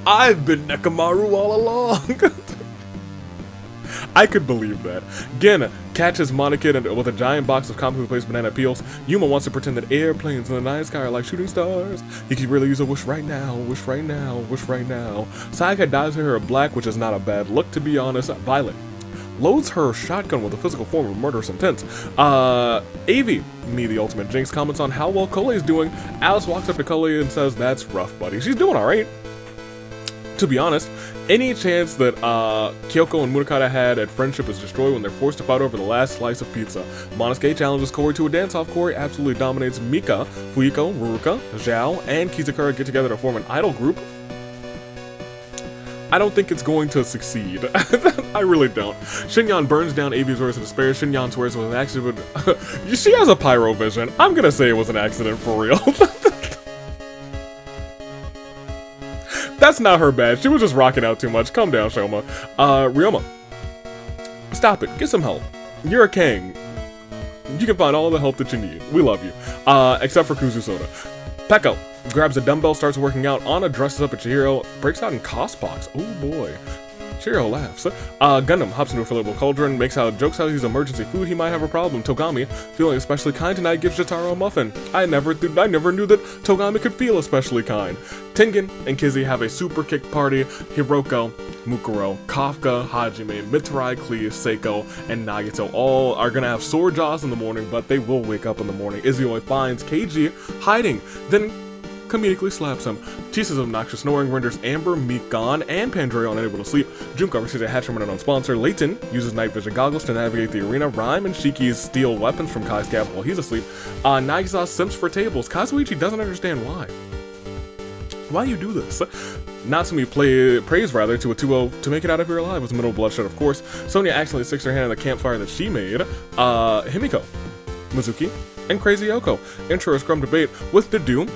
I've been Nekomaru all along. I could believe that. Gin catches Monokid with a giant box of comically placed banana peels. Yuma wants to pretend that airplanes in the night sky are like shooting stars. He could really use a wish right now, wish right now, wish right now. Sayaka dyes her hair black, which is not a bad look, to be honest. Violet loads her shotgun with a physical form of murderous intent. Avi, me the ultimate jinx, comments on how well Kolei's doing. Alice walks up to Kolei and says, "That's rough, buddy." She's doing alright. To be honest, any chance that Kyoko and Murakata had at friendship is destroyed when they're forced to fight over the last slice of pizza. Monosuke challenges Cory to a dance-off. Cory absolutely dominates Mika, Fuyiko, Ruruka, Zhao, and Kizakura get together to form an idol group. I don't think it's going to succeed. I really don't. Shinyan burns down Avi's words in despair. Shinyan swears it was an accident. She has a pyro vision. I'm gonna say it was an accident for real. That's not her bad. She was just rocking out too much. Calm down, Shoma. Ryoma. Stop it. Get some help. You're a king. You can find all the help that you need. We love you. Except for Kuzu Soda. Pekko grabs a dumbbell, starts working out. Anna dresses up at Chihiro, breaks out in Cospox. Oh boy. Chihiro laughs. Gundam hops into a fillable cauldron, jokes how he's emergency food, he might have a problem. Togami, feeling especially kind tonight, gives Jotaro a muffin. I never knew that Togami could feel especially kind. Tengen and Kizzy have a super kick party. Hiroko, Mukuro, Kafka, Hajime, Mitarai, Clee, Seiko, and Nagito all are gonna have sore jaws in the morning, but they will wake up in the morning. Izumi finds Keiji hiding. Then comedically slaps him. Chisa's obnoxious snoring renders Amber, Meek gone, and Pandreo unable to sleep. Junko receives a hatch from an unknown sponsor. Layton uses night vision goggles to navigate the arena. Rhyme and Shiki's steal weapons from Kai's cabin while he's asleep. Nagisa simps for tables. Kazuichi doesn't understand why. Why you do this? Natsumi prays rather to a 2-0 to make it out of here alive with middle bloodshed, of course. Sonya accidentally sticks her hand in the campfire that she made. Himiko, Mizuki, and Crazy Yoko enter a scrum debate with Dedu,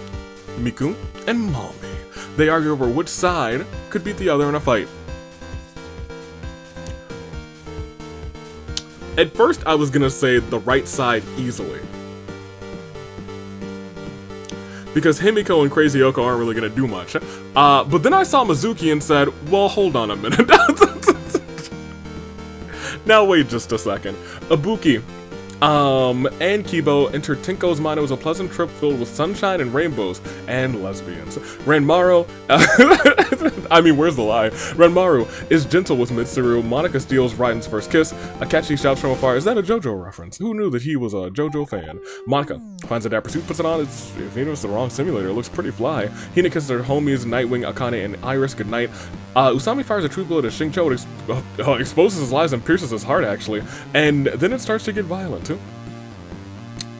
Miku, and Mommy. They argue over which side could beat the other in a fight. At first, I was gonna say the right side easily, because Himiko and Crazy Yoko aren't really gonna do much. But then I saw Mizuki and said, well, hold on a minute. Now wait just a second. Ibuki and Kibo enter Tinko's mind. It was a pleasant trip filled with sunshine and rainbows and lesbians. Ranmaru, I mean, where's the lie? Ranmaru is gentle with Mitsuru. Monica steals Raiden's first kiss. Akechi shouts from afar, is that a JoJo reference? Who knew that he was a JoJo fan? Monica finds a dapper suit, puts it on. Even if it's the wrong simulator, it looks pretty fly. Hina kisses her homies, Nightwing, Akane, and Iris goodnight. Usami fires a true blow to Shincho. It exposes his lies and pierces his heart, actually. And then it starts to get violent, too.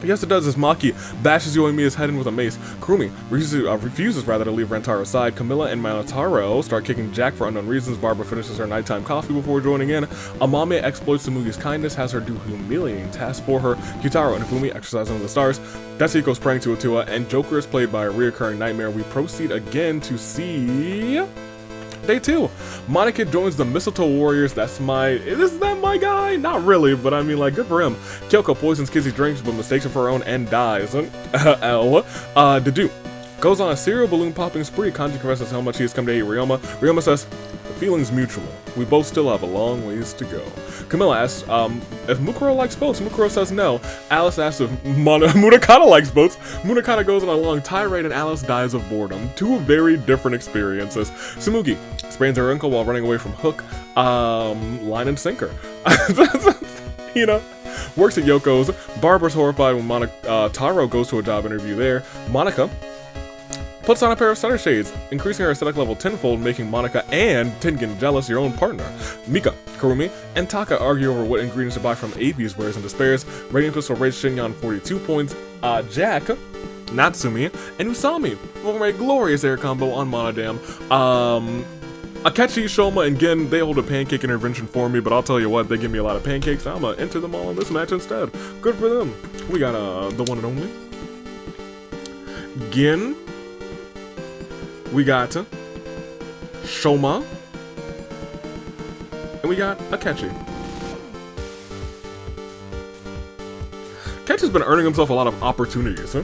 Yes, it does, as Maki bashes Yoimiya's head in with a mace. Kurumi refuses to leave Rantaro's side. Camilla and Manotaro start kicking Jack for unknown reasons. Barbara finishes her nighttime coffee before joining in. Amame exploits Tsurugi's kindness, has her do humiliating tasks for her. Kyutaro and Ifumi exercise under the stars. Tetsuhiko's praying to Atua, and Joker is played by a reoccurring nightmare. We proceed again to see Day 2. Monica joins the Mistletoe Warriors. Isn't that my guy? Not really, but I mean, like, good for him. Kyoko poisons Kizzy's drinks, but mistakes her for her own and dies. Dedu goes on a serial balloon popping spree. Kanji confesses how much he has come to hate Ryoma. Ryoma says, the feeling's mutual. We both still have a long ways to go. Camilla asks if Mukuro likes boats. Mukuro says no. Alice asks if Munakata likes boats. Munakata goes on a long tirade and Alice dies of boredom. Two very different experiences. Sumugi sprains her ankle while running away from Hook. Line and sinker. You know, works at Yoko's. Barbara's horrified when Taro goes to a job interview there. Monica puts on a pair of stutter shades, increasing her aesthetic level tenfold, making Monica and Tengen jealous, your own partner. Mika, Kurumi, and Taka argue over what ingredients to buy from Avi's wares and despairs. Radiant Pistol rates Shinyan 42 points. Jack, Natsumi, and Usami form a glorious air combo on Monodam. Akechi, Shoma, and Gin, they hold a pancake intervention for me, but I'll tell you what, they give me a lot of pancakes. I'm gonna enter them all in this match instead. Good for them. We got the one and only Gin. We got Shoma, and we got Akechi. Akechi's been earning himself a lot of opportunities, huh?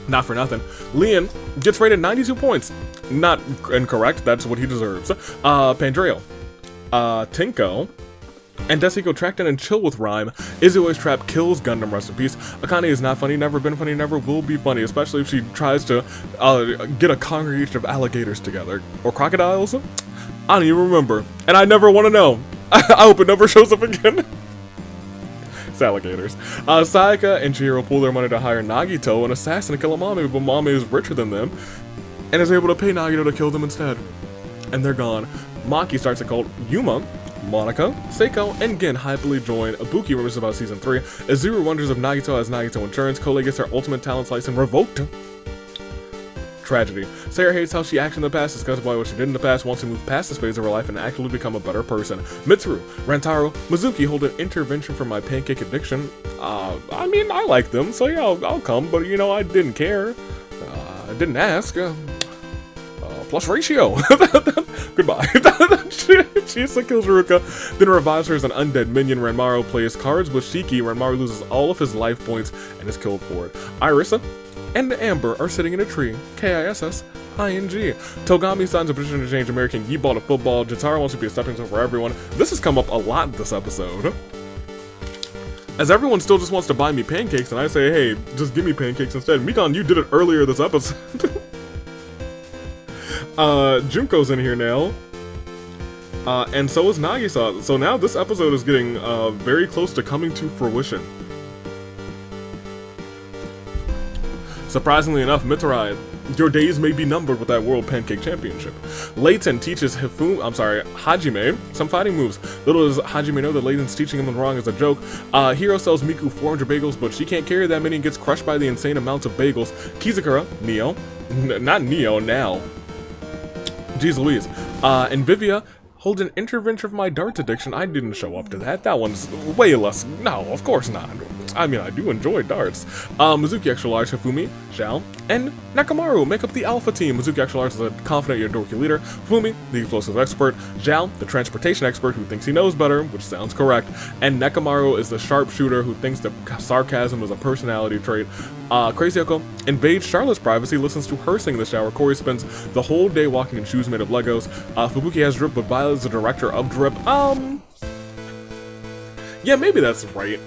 Not for nothing. Leon gets rated 92 points. Not incorrect, that's what he deserves. Pandreo, Tinko, and Desico tracked in and chill with Rhyme. Izuo's trap kills Gundam, rest in peace. Akane is not funny, never been funny, never will be funny, especially if she tries to get a congregation of alligators together. Or crocodiles? I don't even remember. And I never want to know. I hope it never shows up again. It's alligators. Sayaka and Chihiro pull their money to hire Nagito, an assassin, to kill Amami, but Mami is richer than them and is able to pay Nagito to kill them instead. And they're gone. Maki starts a cult. Yuma, Monica, Seiko, and Gin happily join. Ibuki remembers about season 3. Azuru wonders if Nagito has Nagito insurance. Kole gets her ultimate talent slice and revoked. Tragedy. Sarah hates how she acted in the past, discusses why what she did in the past, wants to move past this phase of her life and actually become a better person. Mitsuru, Rantaro, Mizuki hold an intervention for my pancake addiction. I mean, I like them, so yeah, I'll come, but you know, I didn't care. I didn't ask. Plus ratio. Goodbye. Chisa kills Ruka, then revives her as an undead minion. Ranmaru plays cards with Shiki. Ranmaru loses all of his life points and is killed for it. Irisa and Amber are sitting in a tree. KISS-ING. Togami signs a petition to change American Gi-Ball to football. Jotaro wants to be a stepping stone for everyone. This has come up a lot this episode, as everyone still just wants to buy me pancakes, and I say, hey, just give me pancakes instead. Mikon, you did it earlier this episode. Junko's in here now. And so is Nagisa. So now this episode is getting very close to coming to fruition. Surprisingly enough, Mitsurai Your days may be numbered with that World Pancake Championship. Layton teaches Hajime some fighting moves. Little does Hajime know that Layton's teaching him the wrong as a joke. Hiro sells Miku 400 bagels, but she can't carry that many and gets crushed by the insane amounts of bagels. Kizakura, Neo, not Neo, now. Jeez Louise. And Vivia hold an intervention of my darts addiction. I didn't show up to that. That one's way less. No, of course not. I mean, I do enjoy darts. Mizuki Extra Large, Hifumi, Zhao, and Nakamaru make up the Alpha team. Mizuki Extra Large is a confident yet dorky leader. Hifumi, the explosive expert. Zhao, the transportation expert who thinks he knows better, which sounds correct. And Nakamaru is the sharpshooter who thinks that sarcasm is a personality trait. Crazy Yoko invades Charlotte's privacy, listens to her sing in the shower. Corey spends the whole day walking in shoes made of Legos. Fubuki has Drip, but Violet is the director of Drip. Yeah, maybe that's right.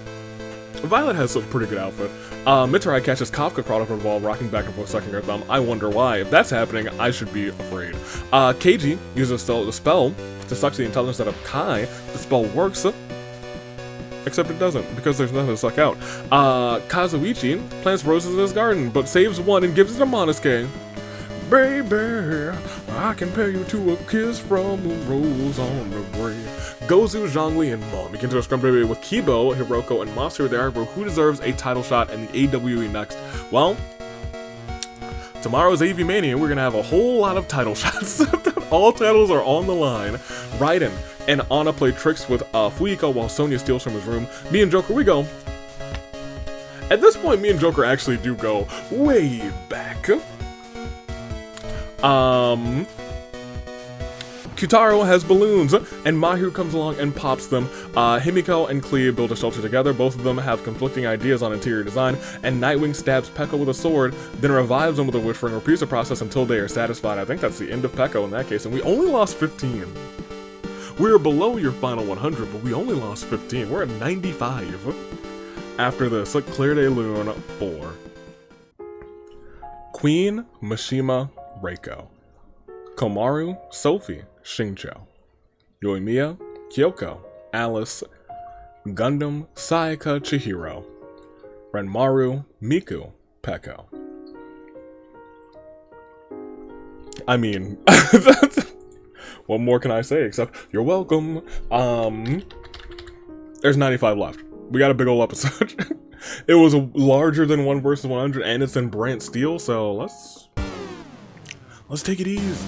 Violet has a pretty good outfit. Mitsurai catches Kafka caught up in a ball, rocking back and forth, sucking her thumb. I wonder why. If that's happening, I should be afraid. Keiji uses the spell to suck the intelligence out of Kai. The spell works, except it doesn't, because there's nothing to suck out. Kazuichi plants roses in his garden, but saves one and gives it to Monosuke. Baby, I compare you to a kiss from a rose on the grave. Gozu, Zhongli, and Mom begin to a scrum baby with Kibo, Hiroko, and Master. They argue who deserves a title shot in the AWE next. Well, tomorrow's AV Mania, we're gonna have a whole lot of title shots. All titles are on the line. Raiden and Anna play tricks with Fuyiko while Sonya steals from his room. Me and Joker, we go. At this point, me and Joker actually do go way back. Kyutaro has balloons, and Mahiru comes along and pops them. Himiko and Klee build a shelter together. Both of them have conflicting ideas on interior design, and Nightwing stabs Pekka with a sword, then revives him with a wish ring, repeats the process until they are satisfied. I think that's the end of Pekka in that case, and we only lost 15. We were below your final 100, but we only lost 15. We're at 95. After this, Claire de Lune 4. Queen, Mishima, Reiko. Komaru, Sophie, Shincho. Yoimiya, Kyoko, Alice. Gundam, Sayaka, Chihiro. Renmaru, Miku, Peko. I mean, what more can I say except you're welcome. There's 95 left. We got a big old episode. It was larger than 1 versus 100, and it's in Brant Steel, so let's take it easy.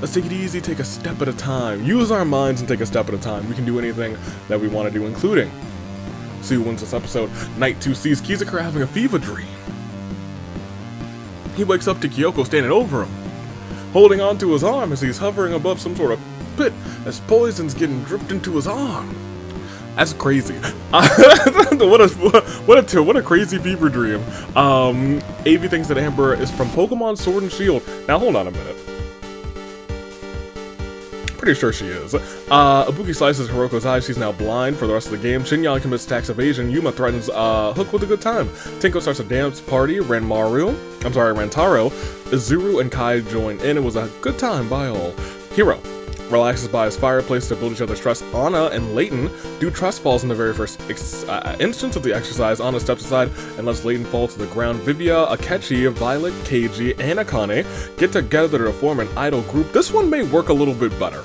Let's take it easy, take a step at a time. Use our minds and take a step at a time. We can do anything that we want to do, including see who wins this episode. Night 2 sees Kizakura having a fever dream. He wakes up to Kyoko standing over him, holding onto his arm as he's hovering above some sort of pit as poison's getting dripped into his arm. That's crazy. What a crazy fever dream. AV thinks that Amber is from Pokemon Sword and Shield. Now hold on a minute. Pretty sure she is. Ibuki slices Hiroko's eyes. She's now blind for the rest of the game. Shinyan commits tax evasion. Yuma threatens Hook with a good time. Tinko starts a dance party. Rantaro, Izuru, and Kai join in. It was a good time by all. Hiro relaxes by his fireplace to build each other's trust. Anna and Layton do trust falls in the very first instance of the exercise. Anna steps aside and lets Layton fall to the ground. Vivia, Akechi, Violet, Keiji, and Akane get together to form an idol group. This one may work a little bit better.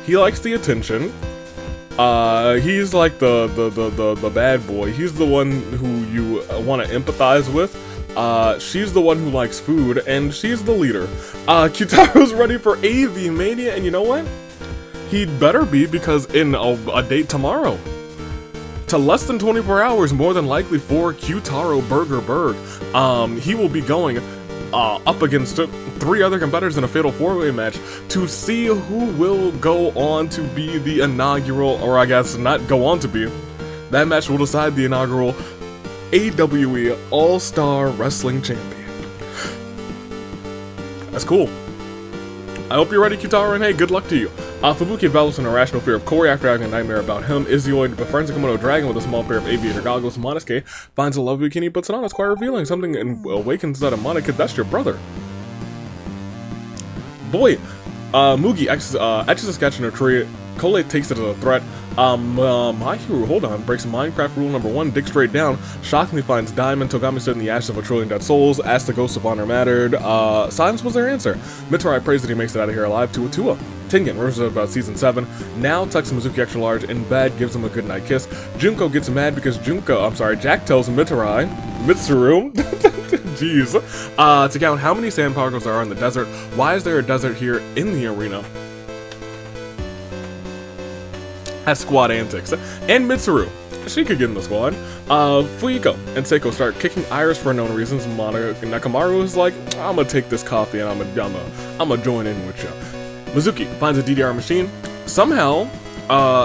He likes the attention. He's like the bad boy. He's the one who you want to empathize with. She's the one who likes food, and she's the leader. Kyutaro's ready for AV Mania, and you know what? He'd better be, because in a date tomorrow, to less than 24 hours, more than likely for Kyutaro Berg, he will be going up against 3 other competitors in a fatal 4-way match to see who will go on to be the inaugural, or I guess not go on to be. That match will decide the inaugural AWE All-Star Wrestling Champion. That's cool. I hope you're ready, Kyutaro, and hey, good luck to you. Fubuki develops an irrational fear of Corey after having a nightmare about him. Izioid befriends a Komodo dragon with a small pair of aviator goggles. Monosuke finds a love bikini, puts it on. It's quite revealing. Something awakens that of Monica. That's your brother. Boy, Mugi etches a sketch in her tree Kole takes it as a threat. Mahiru, hold on, breaks Minecraft rule number 1, dig straight down, shockingly finds Diamond. Togami stood in the ashes of a trillion dead souls, asked the ghost of honor mattered. Silence was their answer. Mitarai prays that he makes it out of here alive. Tua. Tengen rumors about season 7, now tucks Mizuki extra large in bed, gives him a goodnight kiss. Junko gets mad because Jack tells Mitsuru, jeez, to count how many sand particles there are in the desert. Why is there a desert here in the arena? That's squad antics. And Mitsuru, she could get in the squad. Fuyiko and Seiko start kicking Iris for unknown reasons. Nakamaru is like, I'm gonna take this coffee and I'm gonna join in with you. Mizuki finds a DDR machine, somehow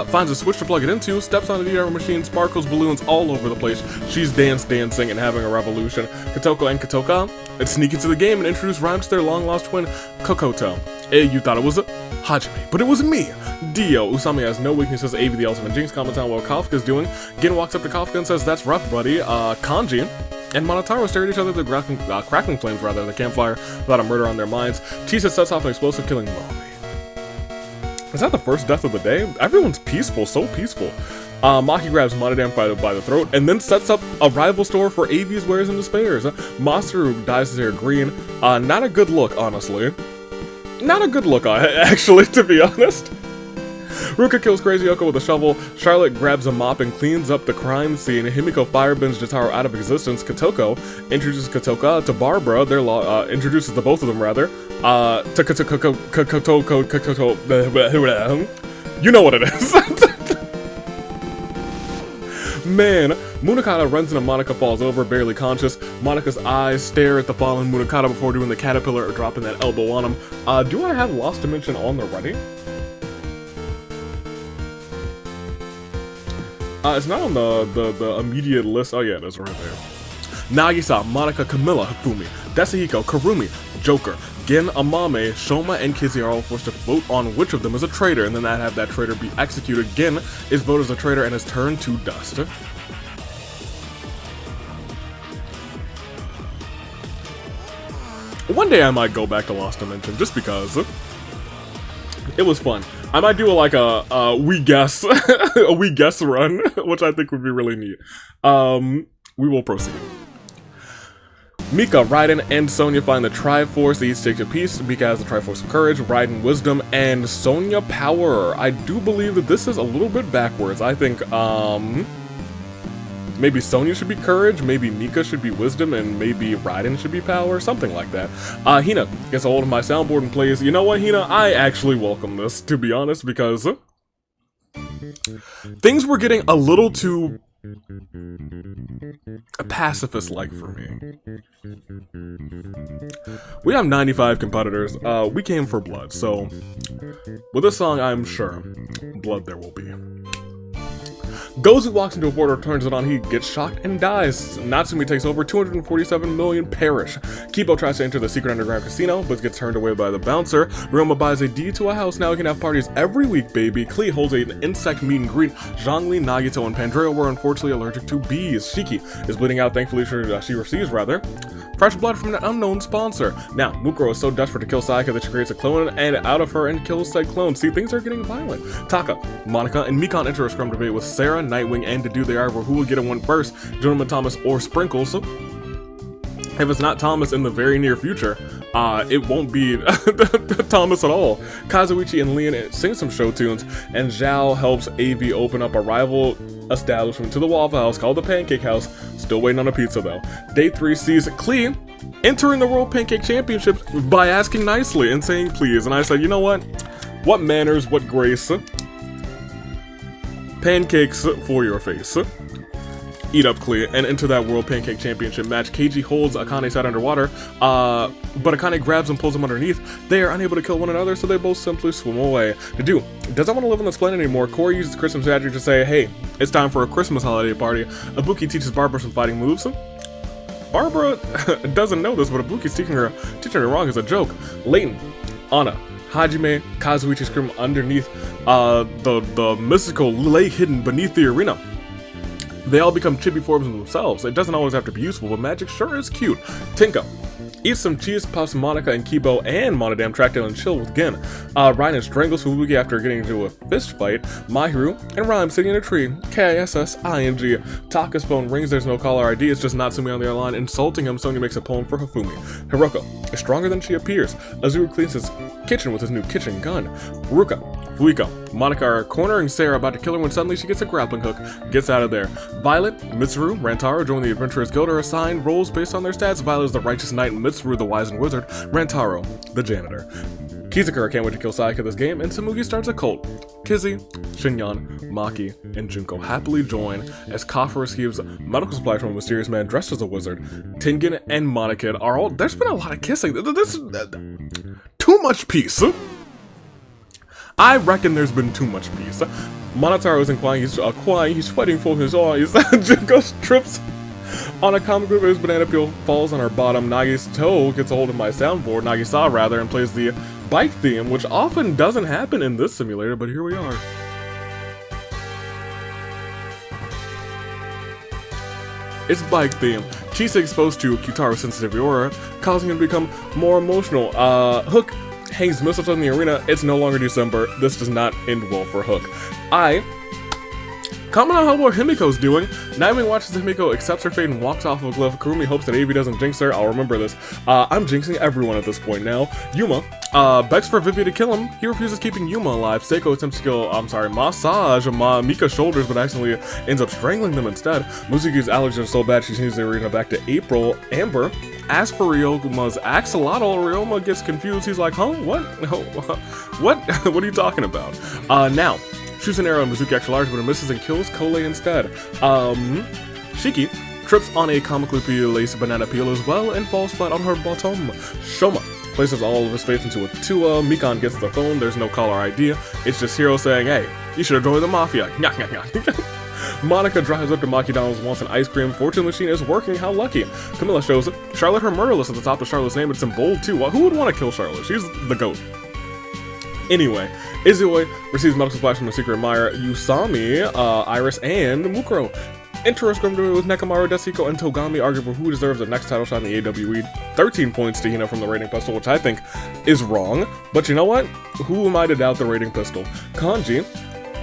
finds a switch to plug it into, steps on the DDR machine, sparkles, balloons all over the place. She's dancing and having a revolution. Kotoko and Kotoka sneak into the game and introduce rhymes to their long-lost twin, Kokoto. You thought it was Hajime, but it was me, Dio. Usami has no weaknesses. Avi the Ultimate Jinx comments on what Kafka's doing. Gin walks up to Kafka and says, that's rough, buddy. Kanji and Monotaro stare at each other at the crackling flames, rather, the campfire, without a murder on their minds. Chisa sets off an explosive, killing Mommy. Is that the first death of the day? Everyone's peaceful, so peaceful. Maki grabs Monodam by the throat and then sets up a rival store for Avi's wares and despairs. Masaru dyes his hair green. Not a good look, honestly. Not a good look, actually, to be honest. Ruka kills Crazy Yoko with a shovel. Charlotte grabs a mop and cleans up the crime scene. Himiko firebends Jotaro out of existence. Kotoko introduces Kotoka to Barbara. Introduces the both of them, rather. You know what it is. Man, Munakata runs into Monica, falls over, barely conscious. Monica's eyes stare at the fallen Munakata before doing the caterpillar or dropping that elbow on him. Do I have Lost Dimension on the ready? It's not on the immediate list. Oh yeah, that's right there. Nagisa, Monica, Camilla, Hifumi, Desahiko, Karumi, Joker, Gen, Amame, Shoma, and Kizzy are all forced to vote on which of them is a traitor, and then have that traitor be executed. Gen is voted as a traitor and is turned to dust. One day I might go back to Lost Dimension, just because. It was fun. I might do a we guess a we guess run, which I think would be really neat. We will proceed. Mika, Raiden, and Sonya find the Triforce. They each take a piece. Mika has the Triforce of Courage, Raiden Wisdom, and Sonya Power. I do believe that this is a little bit backwards. I think maybe Sonya should be Courage, maybe Mika should be Wisdom, and maybe Raiden should be Power, something like that. Hina gets a hold of my soundboard and plays. You know what, Hina? I actually welcome this, to be honest, because things were getting a little too pacifist-like for me. We have 95 competitors. We came for blood, so with this song, I'm sure blood there will be. Gozu walks into a portal, turns it on, he gets shocked and dies. Natsumi takes over, 247 million perish. Kibo tries to enter the secret underground casino, but gets turned away by the bouncer. Ryoma buys a deed to a house, now we can have parties every week, baby. Klee holds an insect meet and greet. Zhongli, Nagito, and Pandreo were unfortunately allergic to bees. Shiki is bleeding out, thankfully she receives, rather, fresh blood from an unknown sponsor. Now, Mukuro is so desperate to kill Sayaka that she creates a clone and out of her and kills said clone. See, things are getting violent. Taka, Monica, and Mikan enter a scrum debate with Sarah, Nightwing, and to do they are for who will get a one first, Gentleman Thomas or Sprinkles. If it's not Thomas in the very near future, it won't be Thomas at all. Kazuichi and Leon sing some show tunes, and Zhao helps AV open up a rival establishment to the Waffle House called the Pancake House. Still waiting on a pizza though. Day 3 sees Klee entering the World Pancake Championships by asking nicely and saying please. And I said, you know what? What manners, what grace. Pancakes for your face. Eat up, Klee, and enter that World Pancake Championship match. Keiji holds Akane's head underwater, but Akane grabs and pulls him underneath. They are unable to kill one another, so they both simply swim away. Dedu doesn't want to live on this planet anymore. Corey uses Christmas magic to say, hey, it's time for a Christmas holiday party. Ibuki teaches Barbara some fighting moves. Barbara doesn't know this, but Ibuki's teaching her wrong as a joke. Leighton, Anna, Hajime, Kazuichi scream underneath the mystical lake hidden beneath the arena. They all become chibi forms of themselves. It doesn't always have to be useful, but magic sure is cute. Tinka Eat some cheese puffs, Monica and Kibo and Monodam track down and chill with Gin. Ryan strangles Fubuki after getting into a fist fight. Mahiru and Rhyme sitting in a tree. K-I-S-S-I-N-G. Taka's phone rings, there's no caller ID, it's just Natsumi on the other line insulting him. Sony makes a poem for Hifumi. Hiroko is stronger than she appears. Azuru cleans his kitchen with his new kitchen gun. Ruka, Fuiko, Monica are cornering Sarah about to kill her when suddenly she gets a grappling hook, gets out of there. Violet, Mitsuru, Rantaro join the Adventurers Guild are assigned roles based on their stats. Violet is the righteous knight, Mitsuru the wise and wizard, Rantaro the janitor. Kizakura can't wait to kill Sayaka this game, and Samugi starts a cult. Kizzy, Shinyan, Maki, and Junko happily join as Kafa receives medical supplies from a mysterious man dressed as a wizard. Tengen and Monokid are all— there's been a lot of kissing. This too much peace. I reckon there's been too much peace. Monotaro isn't crying, he's sweating for his eyes. Junko trips on a comic book, his banana peel falls on her bottom. Nagi's toe gets a hold of my soundboard, Nagisa rather, and plays the bike theme, which often doesn't happen in this simulator, but here we are. It's bike theme. Chisa exposed to Kutaro's sensitive aura, causing him to become more emotional. Hook hangs missiles in the arena. It's no longer December. This does not end well for Hook. Comment on how well Himiko's doing. Naomi watches Himiko, accepts her fate, and walks off of a cliff. Kurumi hopes that Avi doesn't jinx her. I'll remember this. I'm jinxing everyone at this point now. Yuma begs for Vivi to kill him. He refuses, keeping Yuma alive. Seiko attempts to kill, massage Mika's shoulders, but accidentally ends up strangling them instead. Musuki's allergies are so bad she changes the arena back to April. Amber asks for Ryoma's axolotl. Ryoma gets confused. He's like, huh? What? What? What are you talking about? Now, shoots an arrow at Mizuki extra large, but it misses and kills Kole instead. Shiki trips on a comically placed banana peel as well and falls flat on her bottom. Shoma places all of his faith into a Tua. Mikan gets the phone, there's no caller ID. It's just Hiro saying, hey, you should have joined the mafia. Monica drives up to Maki Donald's, wants an ice cream. Fortune machine is working, how lucky. Camilla shows Charlotte her murder list at the top of Charlotte's name. It's in bold too. Who would want to kill Charlotte? She's the GOAT. Anyway, Izue receives medical supplies from a secret admirer, Usami, Iris, and Mukuro. Enter a scrum with Nekomaru, Desiko, and Togami argue for who deserves the next title shot in the AWE. 13 points to Hina from the rating pistol, which I think is wrong. But you know what? Who am I to doubt the rating pistol? Kanji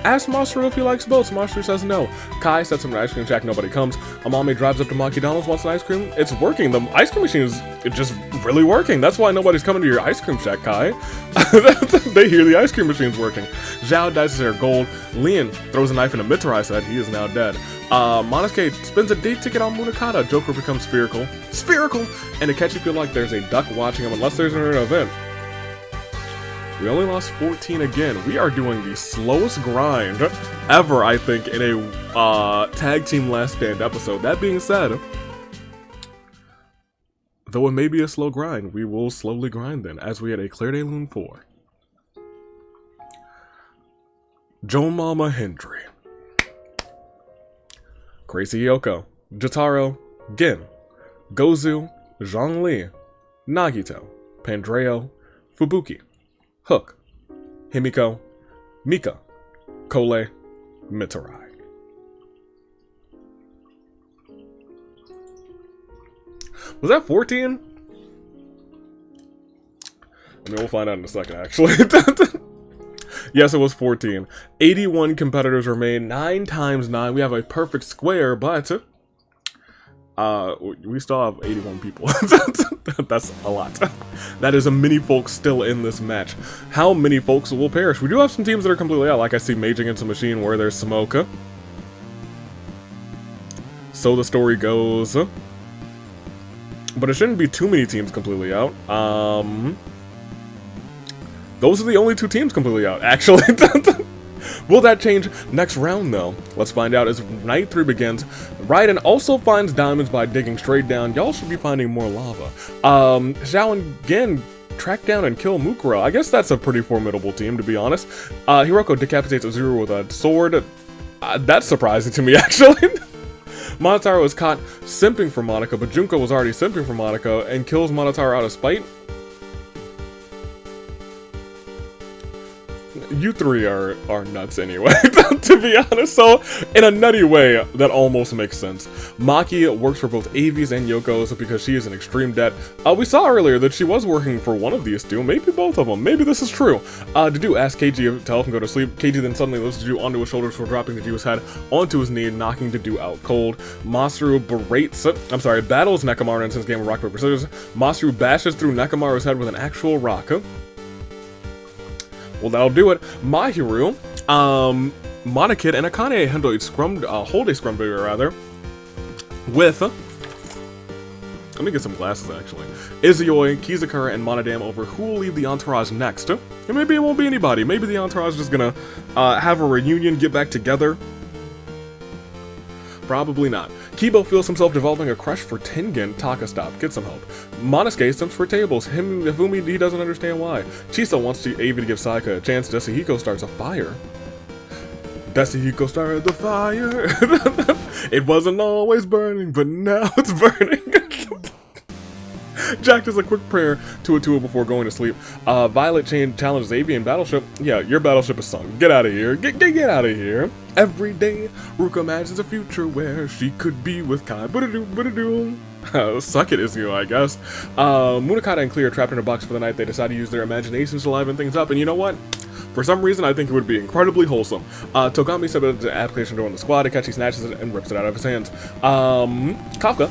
asks Masaru if he likes boats. Masaru says no. Kai sets him an ice cream shack, nobody comes. Amami drives up to Maki Donald's, wants an ice cream. It's working. The ice cream machine is just really working. That's why nobody's coming to your ice cream shack, Kai. They hear the ice cream machine's working. Zhao dices her gold. Lian throws a knife in a Mitarai head. He is now dead. Monosuke spins a date ticket on Munakata. Joker becomes spherical. And Akechi feel like there's a duck watching him unless there's an event. We only lost 14 again. We are doing the slowest grind ever, I think, in a Tag Team Last Stand episode. That being said, though it may be a slow grind, we will slowly grind then, as we had a Clear Day Loon 4. Joe Mama Hendry. Crazy Yoko. Jotaro. Gin. Gozu. Zhongli. Nagito. Pandreo. Fubuki. Hook, Himiko, Mika, Kole, Mitarai. Was that 14? I mean, we'll find out in a second, actually. Yes, it was 14. 81 competitors remain. 9 times 9. We have a perfect square, but we still have 81 people. That's a lot. That is a many folks still in this match. How many folks will perish? We do have some teams that are completely out. Like I see Mage Against a Machine where there's Smoke. So the story goes. But it shouldn't be too many teams completely out. Those are the only 2 teams completely out, actually. Will that change next round, though? Let's find out as Night 3 begins. Raiden also finds diamonds by digging straight down. Y'all should be finding more lava. Zhao and Gen track down and kill Mukuro. I guess that's a pretty formidable team, to be honest. Hiroko decapitates Azuru with a sword. That's surprising to me, actually. Monotaro is caught simping for Monica, but Junko was already simping for Monica and kills Monotaro out of spite. you three are nuts anyway, to be honest. So, in a nutty way, that almost makes sense. Maki works for both Avi's and Yoko's because she is in extreme debt. We saw earlier that she was working for one of these two, maybe both of them. Maybe this is true. Dedu asks Keiji to help him go to sleep. Keiji then suddenly lifts Dedu onto his shoulders for dropping Dedu's head onto his knee, knocking Dedu out cold. Masaru battles Nekomaru in his game of rock, paper, scissors. Masaru bashes through Nekomaru's head with an actual rock. Well, that'll do it. Mahiru, Monokid, and Akane hold a scrum rather, with, let me get some glasses actually, Izuyoi, Kizakura, and Monodam over who will lead the entourage next. And maybe it won't be anybody. Maybe the entourage is just gonna have a reunion, get back together. Probably not. Kibo feels himself developing a crush for Tengen. Taka, stop. Get some help. Monosuke stumps for tables. Hifumi, he doesn't understand why. Chisa wants Avi to give Sayaka a chance. Desahiko starts a fire. Desahiko started the fire. It wasn't always burning, but now it's burning. Jack does a quick prayer to Atua before going to sleep. Violet challenges Avi in Battleship. Yeah, your battleship is sunk. Get out of here. Get out of here. Every day, Ruka imagines a future where she could be with Kai. Suck it, Izuo, I guess. Munakata and Clea are trapped in a box for the night. They decide to use their imaginations to liven things up. And you know what? For some reason, I think it would be incredibly wholesome. Togami set up the application door on the squad. Akachi snatches it and rips it out of his hands. Kafka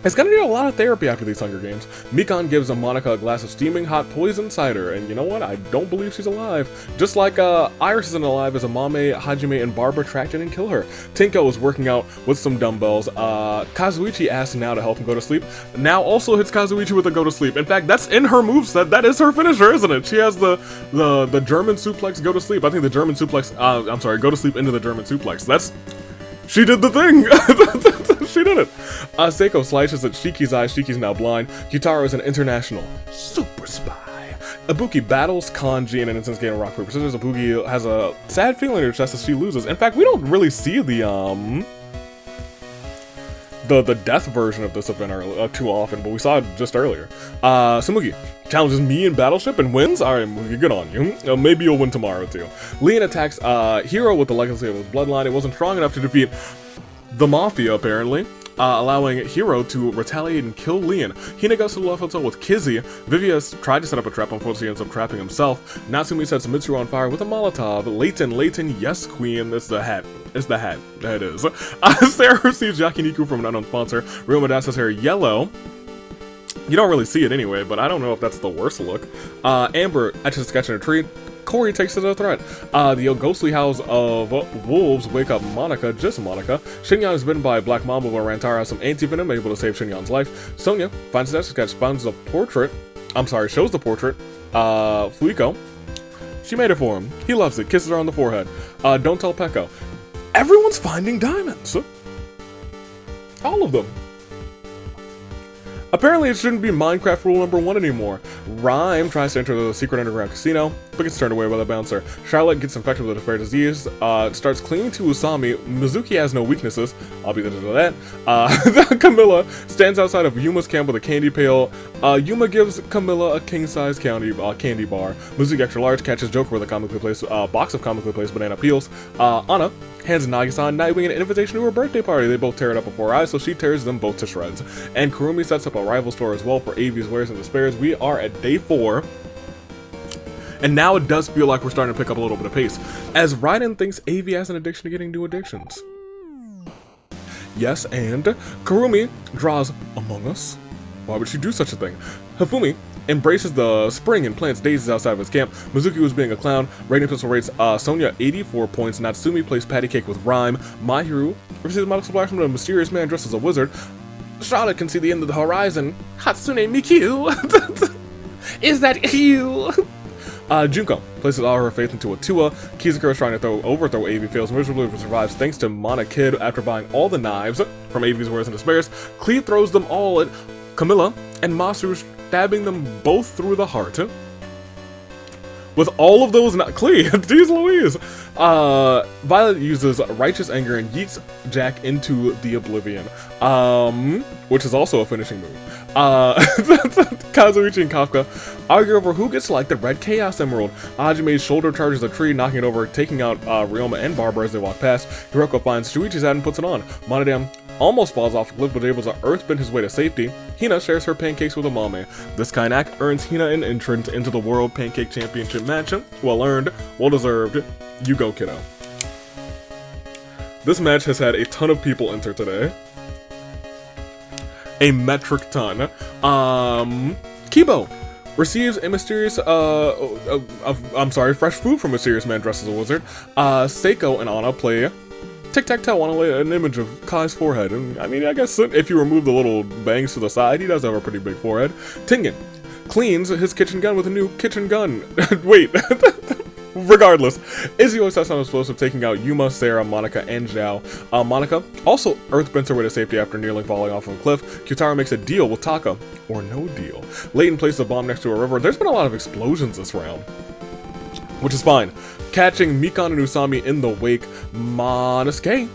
is gonna need a lot of therapy after these Hunger Games. Mikan gives Monica a glass of steaming hot poison cider, and you know what? I don't believe she's alive. Just like Iris isn't alive as Amame, Hajime, and Barbara tracked in and kill her. Tinko is working out with some dumbbells. Kazuichi asks now to help him go to sleep. Now also hits Kazuichi with a go to sleep. In fact, that's in her moveset. That is her finisher, isn't it? She has the German suplex go to sleep. I think the German suplex, go to sleep into the German suplex. She did the thing! She did it! Seiko slices at Shiki's eye. Shiki's now blind. Kitaro is an international super spy. Ibuki battles Kanji in an intense game of rock, paper, scissors. Ibuki has a sad feeling in her chest as she loses. In fact, we don't really see the death version of this event too often, but we saw it just earlier. Samugi challenges me in Battleship and wins. Alright, Mugi, good on you. Maybe you'll win tomorrow too. Leon attacks Hiro with the legacy of his bloodline. It wasn't strong enough to defeat the Mafia, apparently, allowing Hiro to retaliate and kill Leon. Hina goes to the left hotel with Kizzy. Vivia tried to set up a trap, unfortunately ends up trapping himself. Natsumi sets Mitsuru on fire with a Molotov. Layton, yes queen, it's the hat. It's the hat. That is. Sarah receives Yakiniku from an unknown sponsor. Ryoma dyes his hair yellow. You don't really see it anyway, but I don't know if that's the worst look. Amber etches a sketch in a tree. Corey takes it as a threat. The ghostly howls of wolves wake up Monica, just Monica. Shinyan is bitten by a black mamba, but Rantara has some anti-venom, able to save Shinyan's life. Sonya finds the sketch, shows the portrait. Fuiko. She made it for him. He loves it, kisses her on the forehead. Don't tell Pekko. Everyone's finding diamonds. All of them. Apparently it shouldn't be Minecraft rule number 1 anymore. Rhyme tries to enter the secret underground casino, but gets turned away by the bouncer. Charlotte gets infected with a rare disease, starts clinging to Usami. Mizuki has no weaknesses. I'll be there to that. Camilla stands outside of Yuma's camp with a candy pail. Yuma gives Camilla a king-size candy bar. Mizuki extra large catches Joker with a comically placed box of comically placed banana peels. Anna hands Nagi-san Nightwing an invitation to her birthday party. They both tear it up before her eyes, so she tears them both to shreds. And Kurumi sets up a rival store as well for Avi's wares and despairs. We are at day 4. And now it does feel like we're starting to pick up a little bit of pace, as Raiden thinks Avi has an addiction to getting new addictions. Yes, and Kurumi draws Among Us. Why would she do such a thing? Hifumi embraces the spring and plants daisies outside of his camp. Mizuki was being a clown. Raiden Pistol rates Sonya 84 points. Natsumi plays patty cake with Rhyme. Mahiru receives a medical supply from a mysterious man dressed as a wizard. Charlotte can see the end of the horizon. Hatsune Miku! Is that you? Junko places all her faith into Atua. Kizakura is trying to overthrow Avi, fails miserably, but survives thanks to Mana Kid after buying all the knives from Avi's wares and despairs. Clea throws them all at Camilla and Masaru, stabbing them both through the heart. With all of those not Klee, geez Louise. Violet uses Righteous Anger and yeets Jack into the Oblivion. Which is also a finishing move. Kazuichi and Kafka argue over who gets to like the Red Chaos Emerald. Hajime's shoulder charges a tree, knocking it over, taking out Ryoma and Barbara as they walk past. Hiroko finds Shuichi's hat and puts it on. Monodam almost falls off a cliff but is able to earthbend his way to safety. Hina shares her pancakes with Amame. This kind act earns Hina an entrance into the World Pancake Championship match. Well earned, well deserved. You go, kiddo. This match has had a ton of people enter today. A metric ton. Kibo receives a mysterious, fresh food from a mysterious man dressed as a wizard. Seiko and Anna play tic-tac-toe on an image of Kai's forehead. And I mean, I guess if you remove the little bangs to the side, he does have a pretty big forehead. Tengen cleans his kitchen gun with a new kitchen gun. Wait. Regardless, Izzy always has some explosive, taking out Yuma, Sarah, Monica, and Zhao. Monica also earthbends her way to safety after nearly falling off of a cliff. Kyutaro makes a deal with Taka, or no deal. Layton places a bomb next to a river. There's been a lot of explosions this round, which is fine. Catching Mikan and Usami in the wake, Monosuke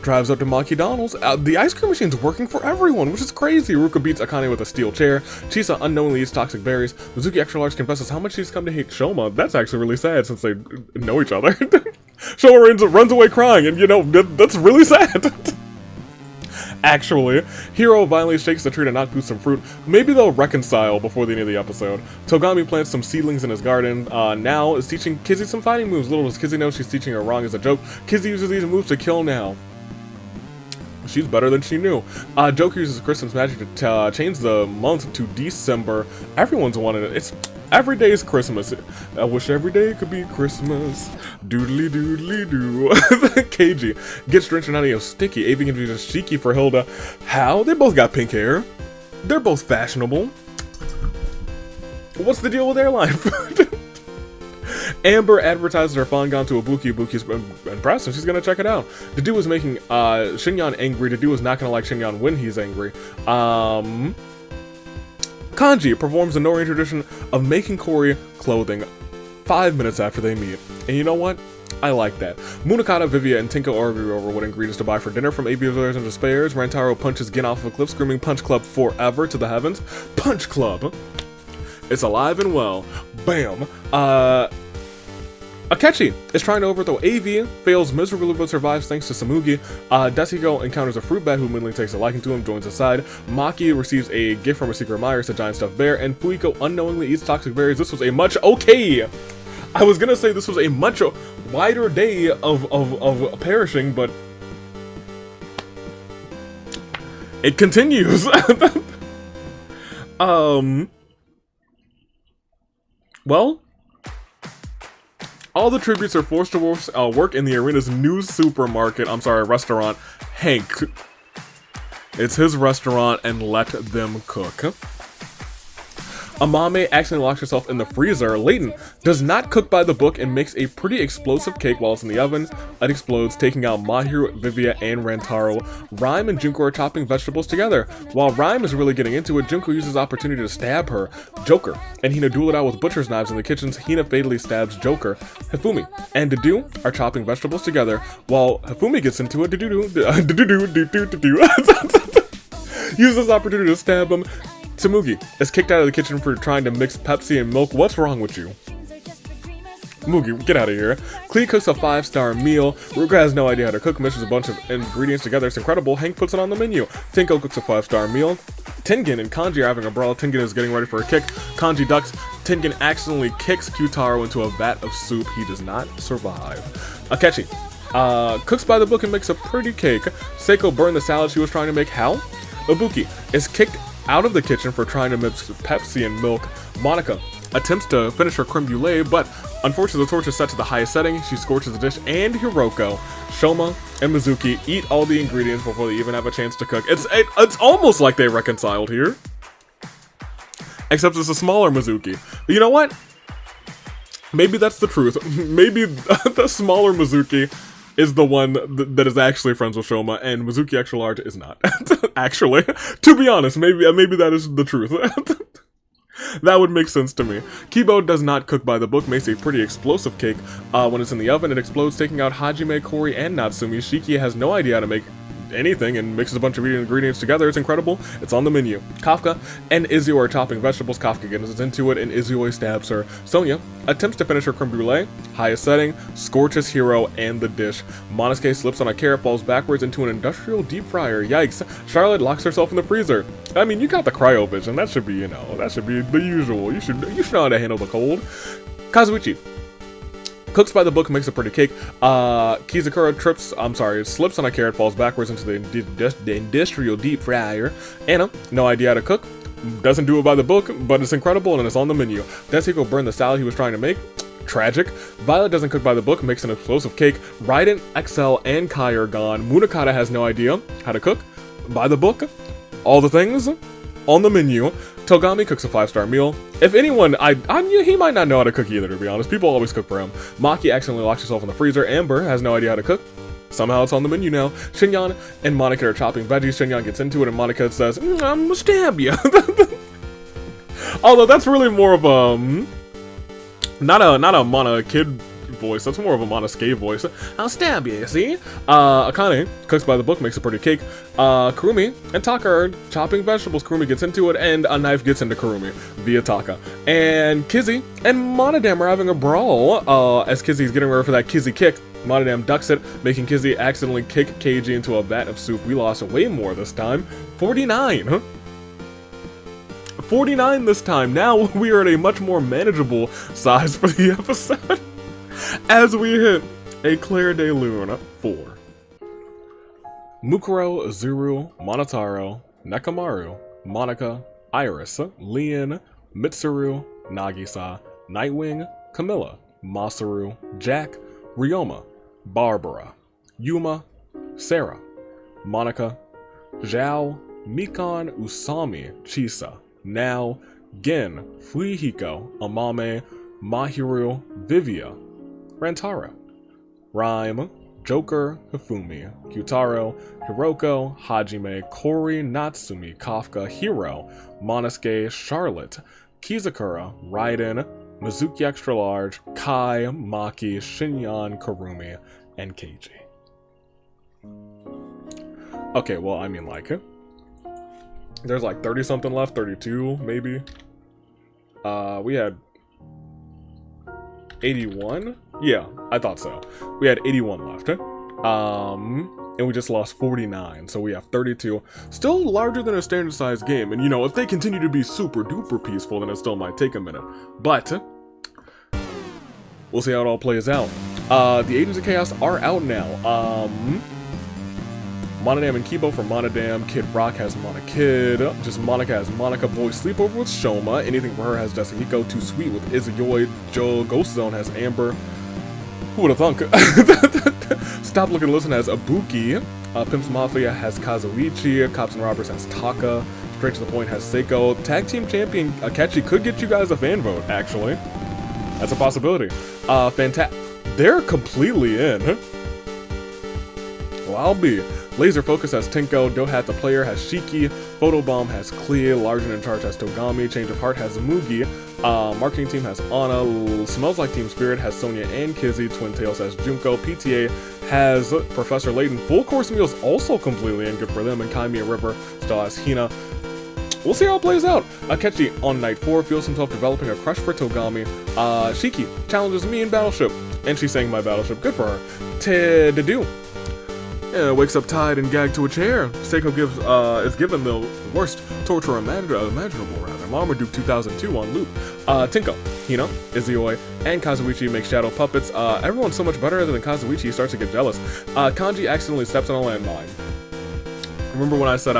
drives up to McDonald's. The ice cream machine's working for everyone, which is crazy. Ruka beats Akane with a steel chair. Chisa unknowingly eats toxic berries. Mizuki Extra Large confesses how much she's come to hate Shoma. That's actually really sad since they know each other. Shoma runs away crying, and you know, that's really sad. Actually, Hiro violently shakes the tree to knock loose some fruit. Maybe they'll reconcile before the end of the episode. Togami plants some seedlings in his garden. Now is teaching Kizzy some fighting moves. Little does Kizzy know she's teaching her wrong as a joke. Kizzy uses these moves to kill now. She's better than she knew. Joker uses Christmas magic to change the month to December. Everyone's wanted it. It's every day is Christmas. I wish every day could be Christmas. Doodly doodly doo. KG gets drenched in honey of sticky. Avi can use Shiki for Hilda. How? They both got pink hair. They're both fashionable. What's the deal with airline food? Amber advertises her Fangon to Ibuki. Ibuki's impressed and she's gonna check it out. Dedu is making Shinyan angry. Dedu is not gonna like Shinyan when he's angry. Kanji performs the Nori tradition of making Kori clothing 5 minutes after they meet. And you know what? I like that. Munakata, Vivia, and Tinko argue over what ingredients to buy for dinner from Aviators and Despairs. Rantaro punches Gin off of a cliff, screaming Punch Club forever to the heavens. Punch Club! It's alive and well. Bam! Akechi is trying to overthrow AV, fails miserably but survives thanks to Samugi. Desigo encounters a fruit bat who immediately takes a liking to him, joins his side. Maki receives a gift from a secret admirer, it's a giant stuffed bear, and Fuiko unknowingly eats toxic berries. This was a much I was gonna say this was a much wider day of perishing, but it continues. Well, all the tributes are forced to work in the arena's new restaurant, Hank. It's his restaurant and let them cook. Amame accidentally locks herself in the freezer. Layton does not cook by the book and makes a pretty explosive cake while it's in the oven. It explodes, taking out Mahiru, Vivia, and Rantaro. Rhyme and Junko are chopping vegetables together. While Rhyme is really getting into it, Junko uses the opportunity to stab her. Joker and Hina duel it out with butcher's knives in the kitchen. Hina fatally stabs Joker. Hifumi and Dedu are chopping vegetables together. While Hifumi gets into it, uses this opportunity to stab him. Samugi is kicked out of the kitchen for trying to mix Pepsi and milk. What's wrong with you? Mugi, get out of here. Klee cooks a 5-star meal. Ruka has no idea how to cook, mixes a bunch of ingredients together. It's incredible. Hank puts it on the menu. Tinko cooks a 5-star meal. Tengen and Kanji are having a brawl. Tengen is getting ready for a kick. Kanji ducks. Tengen accidentally kicks Kyutaro into a vat of soup. He does not survive. Akechi cooks by the book and makes a pretty cake. Seiko burned the salad she was trying to make. How? Ibuki is kicked out of the kitchen for trying to mix Pepsi and milk. Monica attempts to finish her creme brulee, but unfortunately the torch is set to the highest setting. She scorches the dish, and Hiroko, Shoma, and Mizuki eat all the ingredients before they even have a chance to cook. It's almost like they reconciled here. Except it's a smaller Mizuki. But you know what? Maybe that's the truth. Maybe the smaller Mizuki is the one that is actually friends with Shoma, and Mizuki Extra Large is not. Actually, to be honest, maybe that is the truth. That would make sense to me. Kibo does not cook by the book, makes a pretty explosive cake. When it's in the oven, it explodes, taking out Hajime, Kori, and Natsumi. Shiki has no idea how to make anything and mixes a bunch of ingredients together. It's incredible. It's on the menu. Kafka and Izio are chopping vegetables. Kafka gets into it and Izio stabs her. Sonia attempts to finish her creme brulee. Highest setting, scorches Hero and the dish. Monosuke slips on a carrot, falls backwards into an industrial deep fryer. Yikes. Charlotte locks herself in the freezer. I mean, you got the cryovision. That should be, you know, that should be the usual. You should know how to handle the cold. Kazuichi cooks by the book, makes a pretty cake. Kizakura slips on a carrot, falls backwards into the industrial deep fryer. Anna, no idea how to cook, doesn't do it by the book, but it's incredible and it's on the menu. Deshiko burned the salad he was trying to make. Tragic. Violet doesn't cook by the book, makes an explosive cake. Raiden, XL, and Kai are gone. Munakata has no idea how to cook by the book. All the things on the menu. Togami cooks a 5-star meal. If anyone, he might not know how to cook either, to be honest. People always cook for him. Maki accidentally locks herself in the freezer. Amber has no idea how to cook. Somehow it's on the menu now. Shinyan and Monica are chopping veggies. Shinyan gets into it and Monica says, I'm gonna stab you. Although that's really more of a, not a Mana kid voice, that's more of a Monosuke voice. I'll stab you, see? Akane cooks by the book, makes a pretty cake. Kurumi and Taka are chopping vegetables. Kurumi gets into it, and a knife gets into Kurumi via Taka. And Kizzy and Monodam are having a brawl, as Kizzy's getting ready for that Kizzy kick. Monodam ducks it, making Kizzy accidentally kick Keiji into a vat of soup. We lost way more this time. 49, huh? 49 this time. Now we are at a much more manageable size for the episode. As we hit a Claire de Lune 4. Mukuro, Zuru, Monotaro, Nekamaru, Monica, Iris, Leon, Mitsuru, Nagisa, Nightwing, Camilla, Masaru, Jack, Ryoma, Barbara, Yuma, Sarah, Monica, Zhao, Mikan, Usami, Chisa, Now, Gen, Fuihiko, Amame, Mahiru, Vivia, Rantaro, Rhyme, Joker, Hifumi, Kyutaro, Hiroko, Hajime, Kori, Natsumi, Kafka, Hiro, Monosuke, Charlotte, Kizakura, Raiden, Mizuki Extra Large, Kai, Maki, Shinyan, Kurumi, and Keiji. Okay, well, I mean, like, there's like 30 something left, 32 maybe. We had 81? Yeah, I thought so. We had 81 left. And we just lost 49, so we have 32. Still larger than a standard sized game, and you know, if they continue to be super duper peaceful, then it still might take a minute. But we'll see how it all plays out. The Agents of Chaos are out now. Monodam and Kibo for Monodam, Kid Rock has Monokid, just Monica has Monica, Boy Sleepover with Shoma, anything for her has Destiny, Too Sweet with Izuyoi, Joe, Ghost Zone has Amber, who would've thunk? Stop Look and Listen has Ibuki, Pimps Mafia has Kazuichi, Cops and Robbers has Taka, Straight to the Point has Seiko, Tag Team Champion Akechi could get you guys a fan vote, actually. That's a possibility. They're completely in. Well, I'll be. Laser Focus has Tinko, Dohat the Player has Shiki, Photobomb has Clea, Largen in Charge has Togami, Change of Heart has Mugi, Marketing Team has Anna, Smells Like Team Spirit has Sonia and Kizzy, Twin Tails has Junko, PTA has Professor Layton, Full Course Meals also completely in, good for them, and Kaimi and River still has Hina. We'll see how it plays out. Akechi on night 4 feels himself developing a crush for Togami. Shiki challenges me in Battleship, and she's saying my Battleship, good for her. Tededu wakes up tied and gagged to a chair. Seiko is given the worst torture imaginable, rather. Marmaduke 2002 on loop. Tinko, Hina, Izuyoi, and Kazuichi make shadow puppets. Everyone's so much better than Kazuichi, he starts to get jealous. Kanji accidentally steps on a landmine. Remember when I said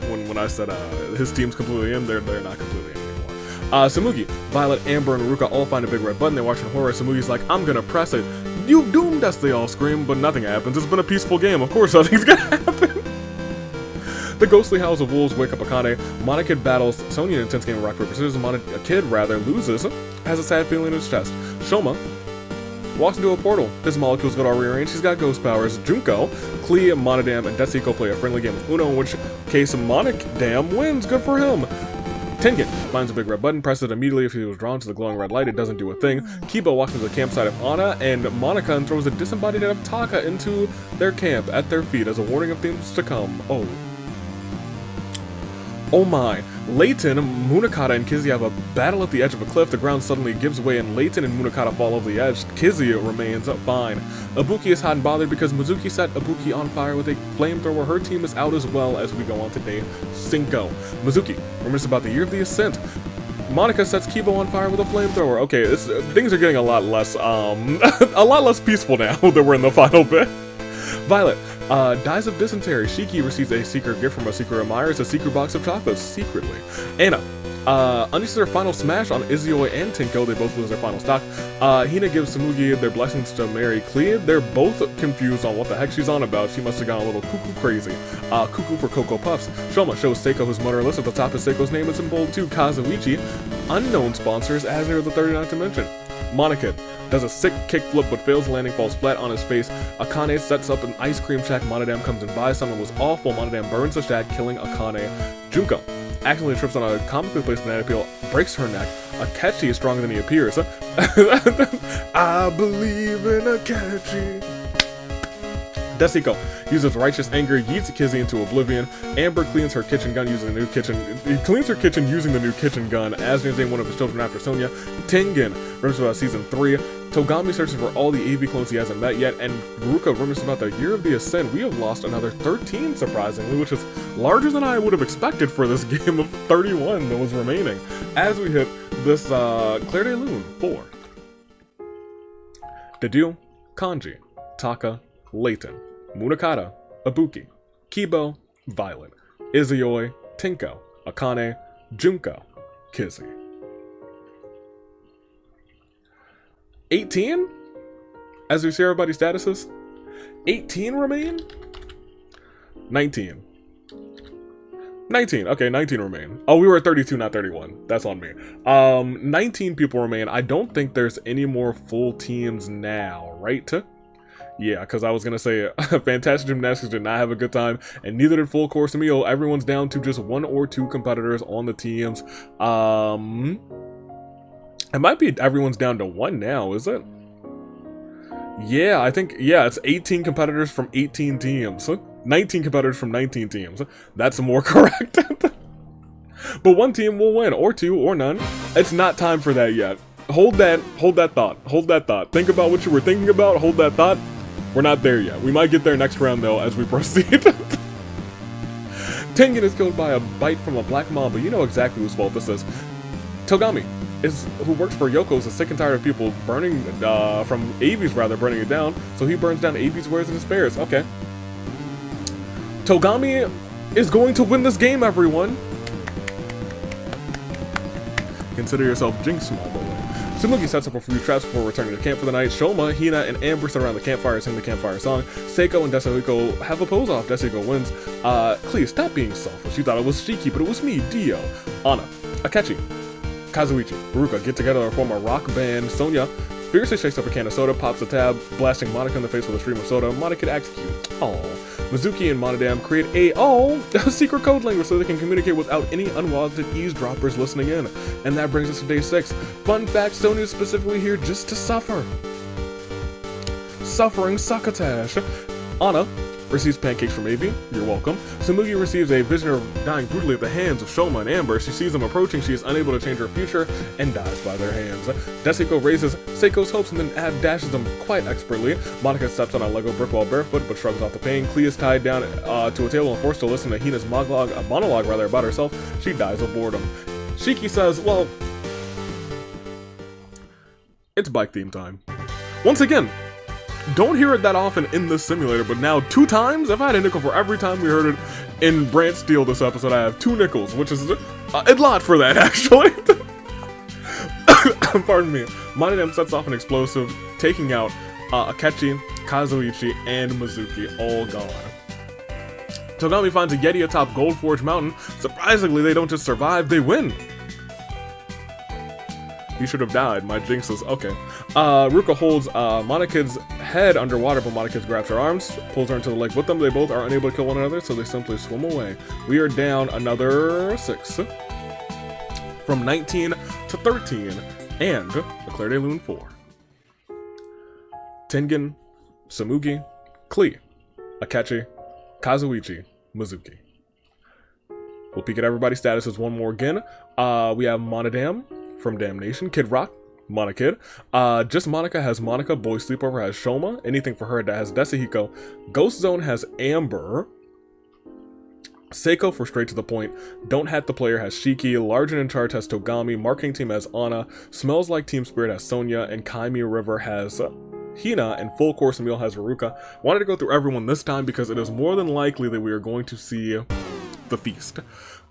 when I said his team's completely in, they're not completely in anymore. Samugi, Violet, Amber, and Ruka all find a big red button. They're watching horror. Samugi's like, I'm gonna press it. You've doomed us, they all scream, but nothing happens. It's been a peaceful game. Of course nothing's gonna happen. The ghostly howls of wolves wake up Akane. Monokid battles Sonya in an intense game of rock, paper, scissors. Monokid, rather, loses, has a sad feeling in his chest. Shoma walks into a portal. His molecules got all rearranged. He's got ghost powers. Junko, Clea, Monodam, and Detsiko play a friendly game of Uno, in which case Monodam wins. Good for him. Tengen finds a big red button, presses it immediately. If he was drawn to the glowing red light, it doesn't do a thing. Kiba walks into the campsite of Anna and Monica and throws a disembodied head of Taka into their camp at their feet as a warning of things to come. Oh my. Layton, Munakata, and Kizzy have a battle at the edge of a cliff. The ground suddenly gives way and Layton and Munakata fall over the edge. Kizzy remains fine. Ibuki is hot and bothered because Mizuki set Ibuki on fire with a flamethrower. Her team is out as well as we go on to day 5. Mizuki remembers about the year of the ascent. Monica sets Kibo on fire with a flamethrower. Okay, things are getting a lot less peaceful now that we're in the final bit. Violet dies of dysentery. Shiki receives a secret gift from a secret admirer. It's a secret box of chocolates, secretly. Anna unleashes their final smash on Izioi and Tinko. They both lose their final stock. Hina gives Tsumugi their blessings to marry Clea. They're both confused on what the heck she's on about. She must have gone a little cuckoo crazy. Cuckoo for Cocoa Puffs. Shoma shows Seiko who's motherless. At the top of Seiko's name is in bold too. Kazuichi. Unknown sponsors as near the 39th dimension. Monica does a sick kickflip but fails landing, falls flat on his face. Akane sets up an ice cream shack. Monodam comes and buys some and was awful. Monodam burns the shack, killing Akane. Junko accidentally trips on a comically placed banana peel, breaks her neck. Akechi is stronger than he appears. I believe in Akechi. Desiko uses righteous anger, yeets Kizzy into oblivion. Amber cleans her kitchen gun using the new kitchen. He cleans her kitchen using the new kitchen gun. Asner named one of his children after Sonya. Tengen remembers about season 3. Togami searches for all the AV clones he hasn't met yet, and Ruka remembers about the year of the ascent. We have lost another 13, surprisingly, which is larger than I would have expected for this game of 31 that was remaining. As we hit this Claire de Lune 4. Dedu, Kanji, Taka, Layton, Munakata, Ibuki, Kibo, Violet, Izioi, Tinko, Akane, Junko, Kizzy. 18? As we see everybody's statuses? 18 remain? 19. 19. Okay, 19 remain. Oh, we were at 32, not 31. That's on me. 19 people remain. I don't think there's any more full teams now, right? Yeah, because I was going to say Fantastic Gymnastics did not have a good time, and neither did Full Course Meal. Everyone's down to just 1 or 2 competitors on the teams. It might be everyone's down to 1 now, is it? Yeah, I think, yeah, it's 18 competitors from 18 teams. 19 competitors from 19 teams. That's more correct. But 1 team will win, or 2, or none. It's not time for that yet. Hold that thought. Think about what you were thinking about, hold that thought. We're not there yet. We might get there next round, though, as we proceed. Tengen is killed by a bite from a black mamba. You know exactly whose fault this is. Togami, who works for Yoko, is sick and tired of people burning, from Avi's rather, burning it down, so he burns down Avi's wares and spares. Okay. Togami is going to win this game, everyone! Consider yourself jinxed, small boy. Tsumugi sets up a few traps before returning to camp for the night. Shoma, Hina, and Amber sit around the campfire sing the campfire song. Seiko and Desahiko have a pose-off. Desahiko wins. Clea, stop being selfish. You thought it was Shiki, but it was me, Dio. Anna, Akechi, Kazuichi, Baruka get together to form a rock band. Sonya fiercely shakes up a can of soda, pops a tab, blasting Monica in the face with a stream of soda. Monica acts cute. Aww. Mizuki and Monodam create a secret code language so they can communicate without any unwanted eavesdroppers listening in. And that brings us to day 6. Fun fact, Sonya is specifically here just to suffer. Suffering succotash. Anna receives pancakes from Avi. You're welcome. Tsumugi receives a vision of dying brutally at the hands of Shoma and Amber. She sees them approaching. She is unable to change her future and dies by their hands. Desiko raises Seiko's hopes and then dashes them quite expertly. Monica steps on a Lego brick wall barefoot but shrugs off the pain. Clea is tied down to a table and forced to listen to Hina's monologue about herself. She dies of boredom. Shiki says, well, it's bike theme time. Once again, don't hear it that often in this simulator, but now 2 times? If I had a nickel for every time we heard it in Brant Steel this episode, I have 2 nickels, which is a lot for that, actually. Pardon me. Monodam sets off an explosive, taking out Akechi, Kazuichi, and Mizuki, all gone. Togami finds a Yeti atop Gold Forge Mountain. Surprisingly, they don't just survive, they win. He should have died. My jinx is okay. Ruka holds Monika's head underwater, but Monika grabs her arms, pulls her into the lake with them. They both are unable to kill one another, so they simply swim away. We are down another 6. from 19 to 13, and the Claire de Lune 4. Tengen, Samugi, Klee, Akechi, Kazuichi, Mizuki. We'll peek at everybody's statuses one more again. We have Monodam from Damnation, Kid Rock, Monokid. Just Monica has Monica, Boy Sleepover has Shoma, anything for her that has Desahiko. Ghost Zone has Amber. Seiko for straight to the point. Don't Hat the Player has Shiki. Large and in Charge has Togami. Marketing Team has Anna. Smells Like Team Spirit has Sonia. And Kaimi River has Hina. And Full Course Meal has Haruka. Wanted to go through everyone this time because it is more than likely that we are going to see the feast,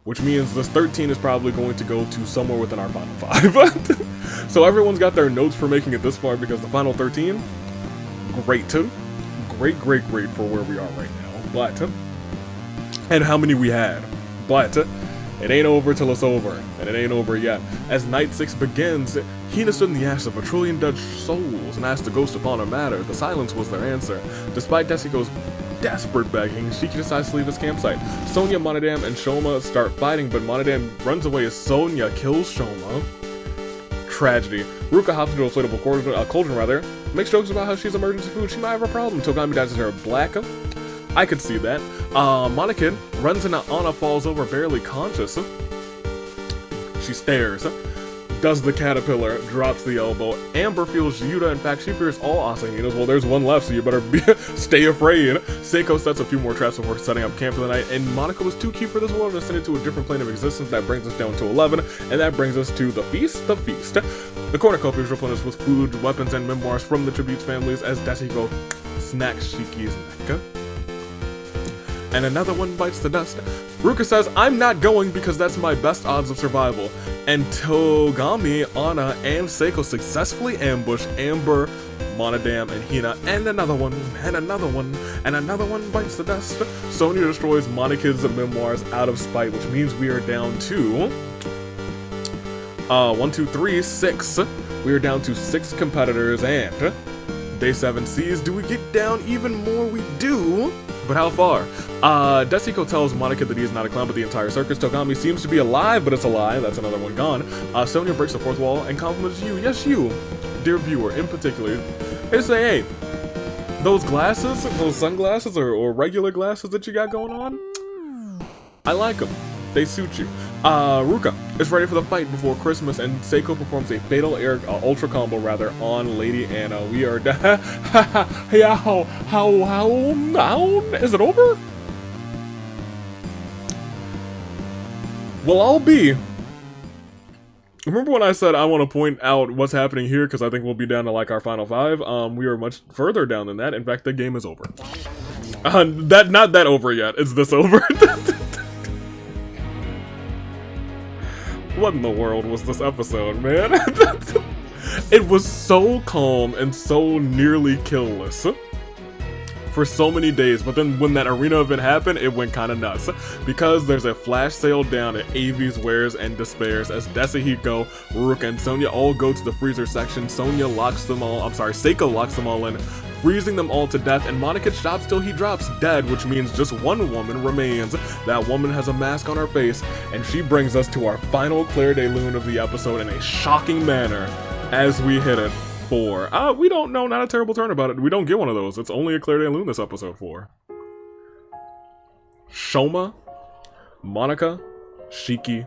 which means this 13 is probably going to go to somewhere within our final 5. So everyone's got their notes for making it this far because the final 13, great for where we are right now. But and how many we had. But it ain't over till it's over, and it ain't over yet. As Night 6 begins, Hina stood in the ashes of a trillion dead souls and asked the ghost upon her matter. The silence was their answer. Despite Desiko's desperate begging, Shiki decides to leave his campsite. Sonia, Monodam, and Shoma start fighting, but Monodam runs away as Sonia kills Shoma. Tragedy. Ruka hops into a inflatable cauldron, makes jokes about how she's emergency food. She might have a problem. Togami dyes her black. I could see that. Monokid runs into Anna, falls over, barely conscious. She stares. Does the caterpillar, drops the elbow. Amber feels Yuta. In fact, she fears all Asahinas. Well, there's one left, so you better stay afraid. Seiko sets a few more traps before setting up camp for the night. And Monica was too cute for this world to send it to a different plane of existence. That brings us down to 11. And that brings us to the feast. The cornucopia is replenished with food, weapons, and memoirs from the tributes families as Desahiko snacks Shiki's neck. And another one bites the dust. Ruka says, I'm not going because that's my best odds of survival. And Togami, Anna, and Seiko successfully ambush Amber, Monodam, and Hina, and another one, and another one, and another one bites the dust. Sonia destroys Monokid's memoirs out of spite, which means we are down to 1, 2, 3, 6. We are down to 6 competitors, and Day 7 sees, do we get down even more? We do. But how far? Desiko tells Monica that he is not a clown, but the entire circus. Togami seems to be alive, but it's a lie. That's another one gone. Sonia breaks the fourth wall and compliments you. Yes, you, dear viewer, in particular. They say, hey, those glasses, those sunglasses or regular glasses that you got going on, I like them. They suit you. Ruka is ready for the fight before Christmas, and Seiko performs a fatal air ultra combo on Lady Anna. We are how is it over? Well, I'll be. Remember when I said I want to point out what's happening here because I think we'll be down to like our final 5? We are much further down than that. In fact, the game is over. Not that over yet. It's this over. What in the world was this episode, man? It was so calm and so nearly killless for so many days, but then when that arena event happened, it went kind of nuts because there's a flash sale down at AV's Wares and Despairs as Desahiko, Ruka, and Sonia all go to the freezer section. Seiko locks them all in, freezing them all to death, and Monica stops till he drops dead, which means just one woman remains. That woman has a mask on her face, and she brings us to our final Claire de Lune of the episode in a shocking manner as we hit it for, we don't know, not a terrible turn about it. We don't get one of those. It's only a Claire de Lune this episode for. Shoma, Monica, Shiki,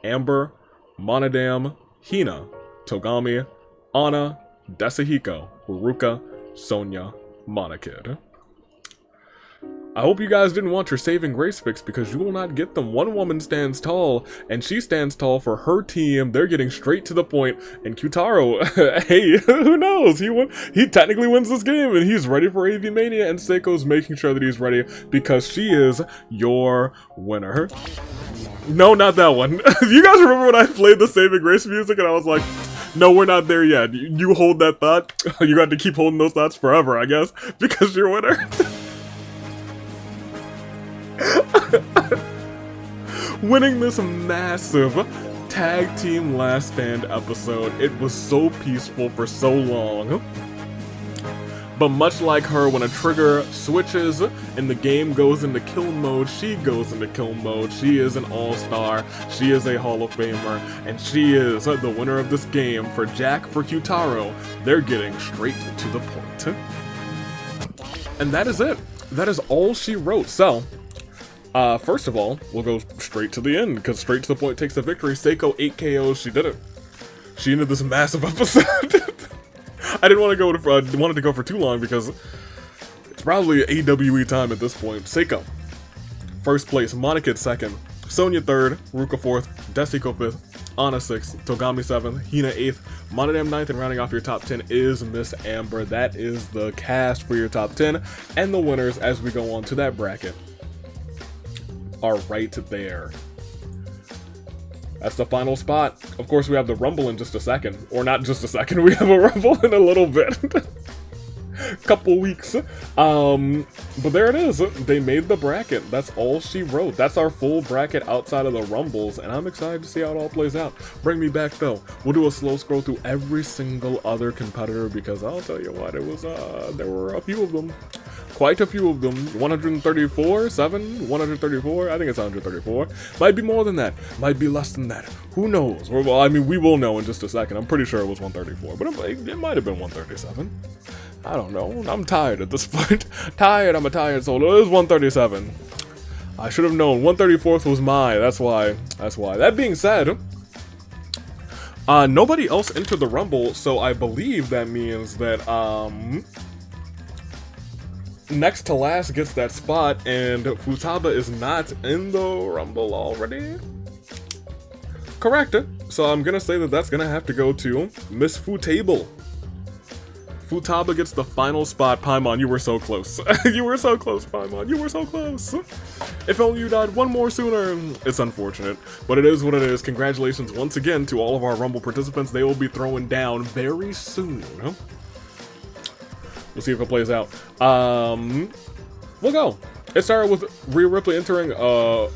Amber, Monodam, Hina, Togami, Anna, Desahiko, Ruka, Sonia, Monokid. I hope you guys didn't want your saving grace fix because you will not get them. One woman stands tall, and she stands tall for her team. They're getting straight to the point, and Kyutaro, hey, who knows? He technically wins this game, and he's ready for AV Mania, and Seiko's making sure that he's ready because she is your winner. No, not that one. You guys remember when I played the saving grace music, and I was like, no, we're not there yet. You hold that thought. You got to keep holding those thoughts forever, I guess, because you're a winner. Winning this massive tag team last stand episode. It was so peaceful for so long. But much like her, when a trigger switches and the game goes into kill mode, she goes into kill mode. She is an all-star, she is a Hall of Famer, and she is the winner of this game. For Jack, for Kyutaro, they're getting straight to the point. And that is it. That is all she wrote. So, first of all, we'll go straight to the end, because straight to the point takes the victory. Seiko 8 KOs, she did it. She ended this massive episode. I didn't want to go wanted to go for too long because it's probably AWE time at this point. Seiko, first place. Monokid second. Sonya third. Ruka fourth. Desiko fifth. Ana sixth. Togami seventh. Hina eighth. Monodam ninth. And rounding off your top 10 is Miss Amber. That is the cast for your top 10. And the winners, as we go on to that bracket, are right there. That's the final spot. Of course, we have the Rumble in just a second. Or not just a second, we have a Rumble in a little bit. Couple weeks. But there it is. They made the bracket. That's all she wrote. That's our full bracket outside of the Rumbles, and I'm excited to see how it all plays out. Bring me back, though. We'll do a slow scroll through every single other competitor, because I'll tell you what, it was, there were a few of them. Quite a few of them. 134? 134? I think it's 134. Might be more than that. Might be less than that. Who knows? Well, I mean, we will know in just a second. I'm pretty sure it was 134, but it might have been 137. I don't know. I'm tired at this point. Tired. I'm a tired soul. It was 137. I should have known. 134th was mine. That's why. That being said, nobody else entered the Rumble, so I believe that means that, next to last gets that spot, and Futaba is not in the Rumble already. Correct. So I'm gonna say that that's gonna have to go to Miss Futable. Futaba gets the final spot. Paimon, you were so close. You were so close, Paimon. You were so close. If only you died one more sooner. It's unfortunate, but it is what it is. Congratulations once again to all of our Rumble participants. They will be throwing down very soon. We'll see if it plays out. We'll go. It started with Rhea Ripley entering a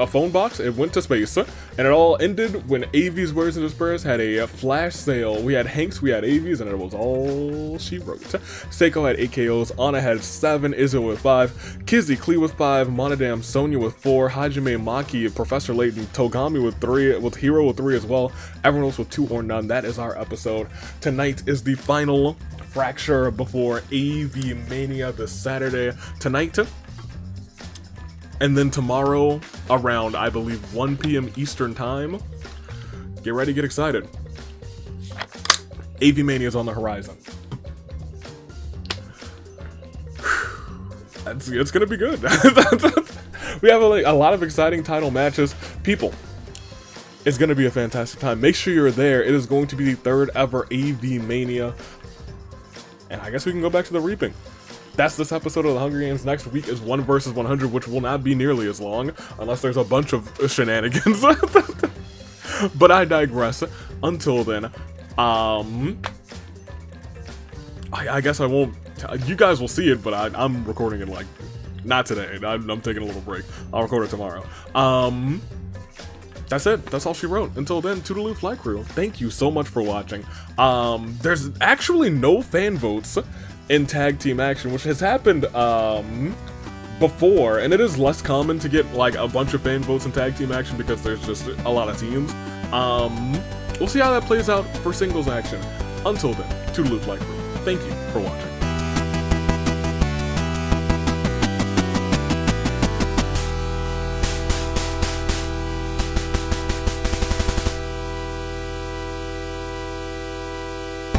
phone box. It went to space, and it all ended when Avi's Words and Despairs had a flash sale. We had Hanks, we had Avi's, and it was all she wrote. Seiko had 8 KOs, Ana had 7, Izzo with 5, Kizzy Klee with 5, Monodam Sonya with 4, Hajime Maki, Professor Layton, Togami with 3, with Hero with 3 as well. Everyone else with 2 or none. That is our episode. Tonight is the final fracture before AV Mania this Saturday. Tonight, and then tomorrow around, I believe, 1 p.m. Eastern Time. Get ready, get excited. AV Mania is on the horizon. It's gonna be good. We have a lot of exciting title matches. People, it's gonna be a fantastic time. Make sure you're there. It is going to be the 3rd ever AV Mania. And I guess we can go back to the reaping. That's this episode of the Hunger Games. Next week is 1 versus 100, which will not be nearly as long, unless there's a bunch of shenanigans. But I digress. Until then, I guess I won't. You guys will see it, but I'm recording it like not today. I'm taking a little break. I'll record it tomorrow. That's it. That's all she wrote. Until then, Toodaloo Flight Crew. Thank you so much for watching. There's actually no fan votes in tag team action, which has happened before, and it is less common to get like a bunch of fan votes in tag team action because there's just a lot of teams. We'll see how that plays out for singles action. Until then, Toodaloo Flight Crew. Thank you for watching.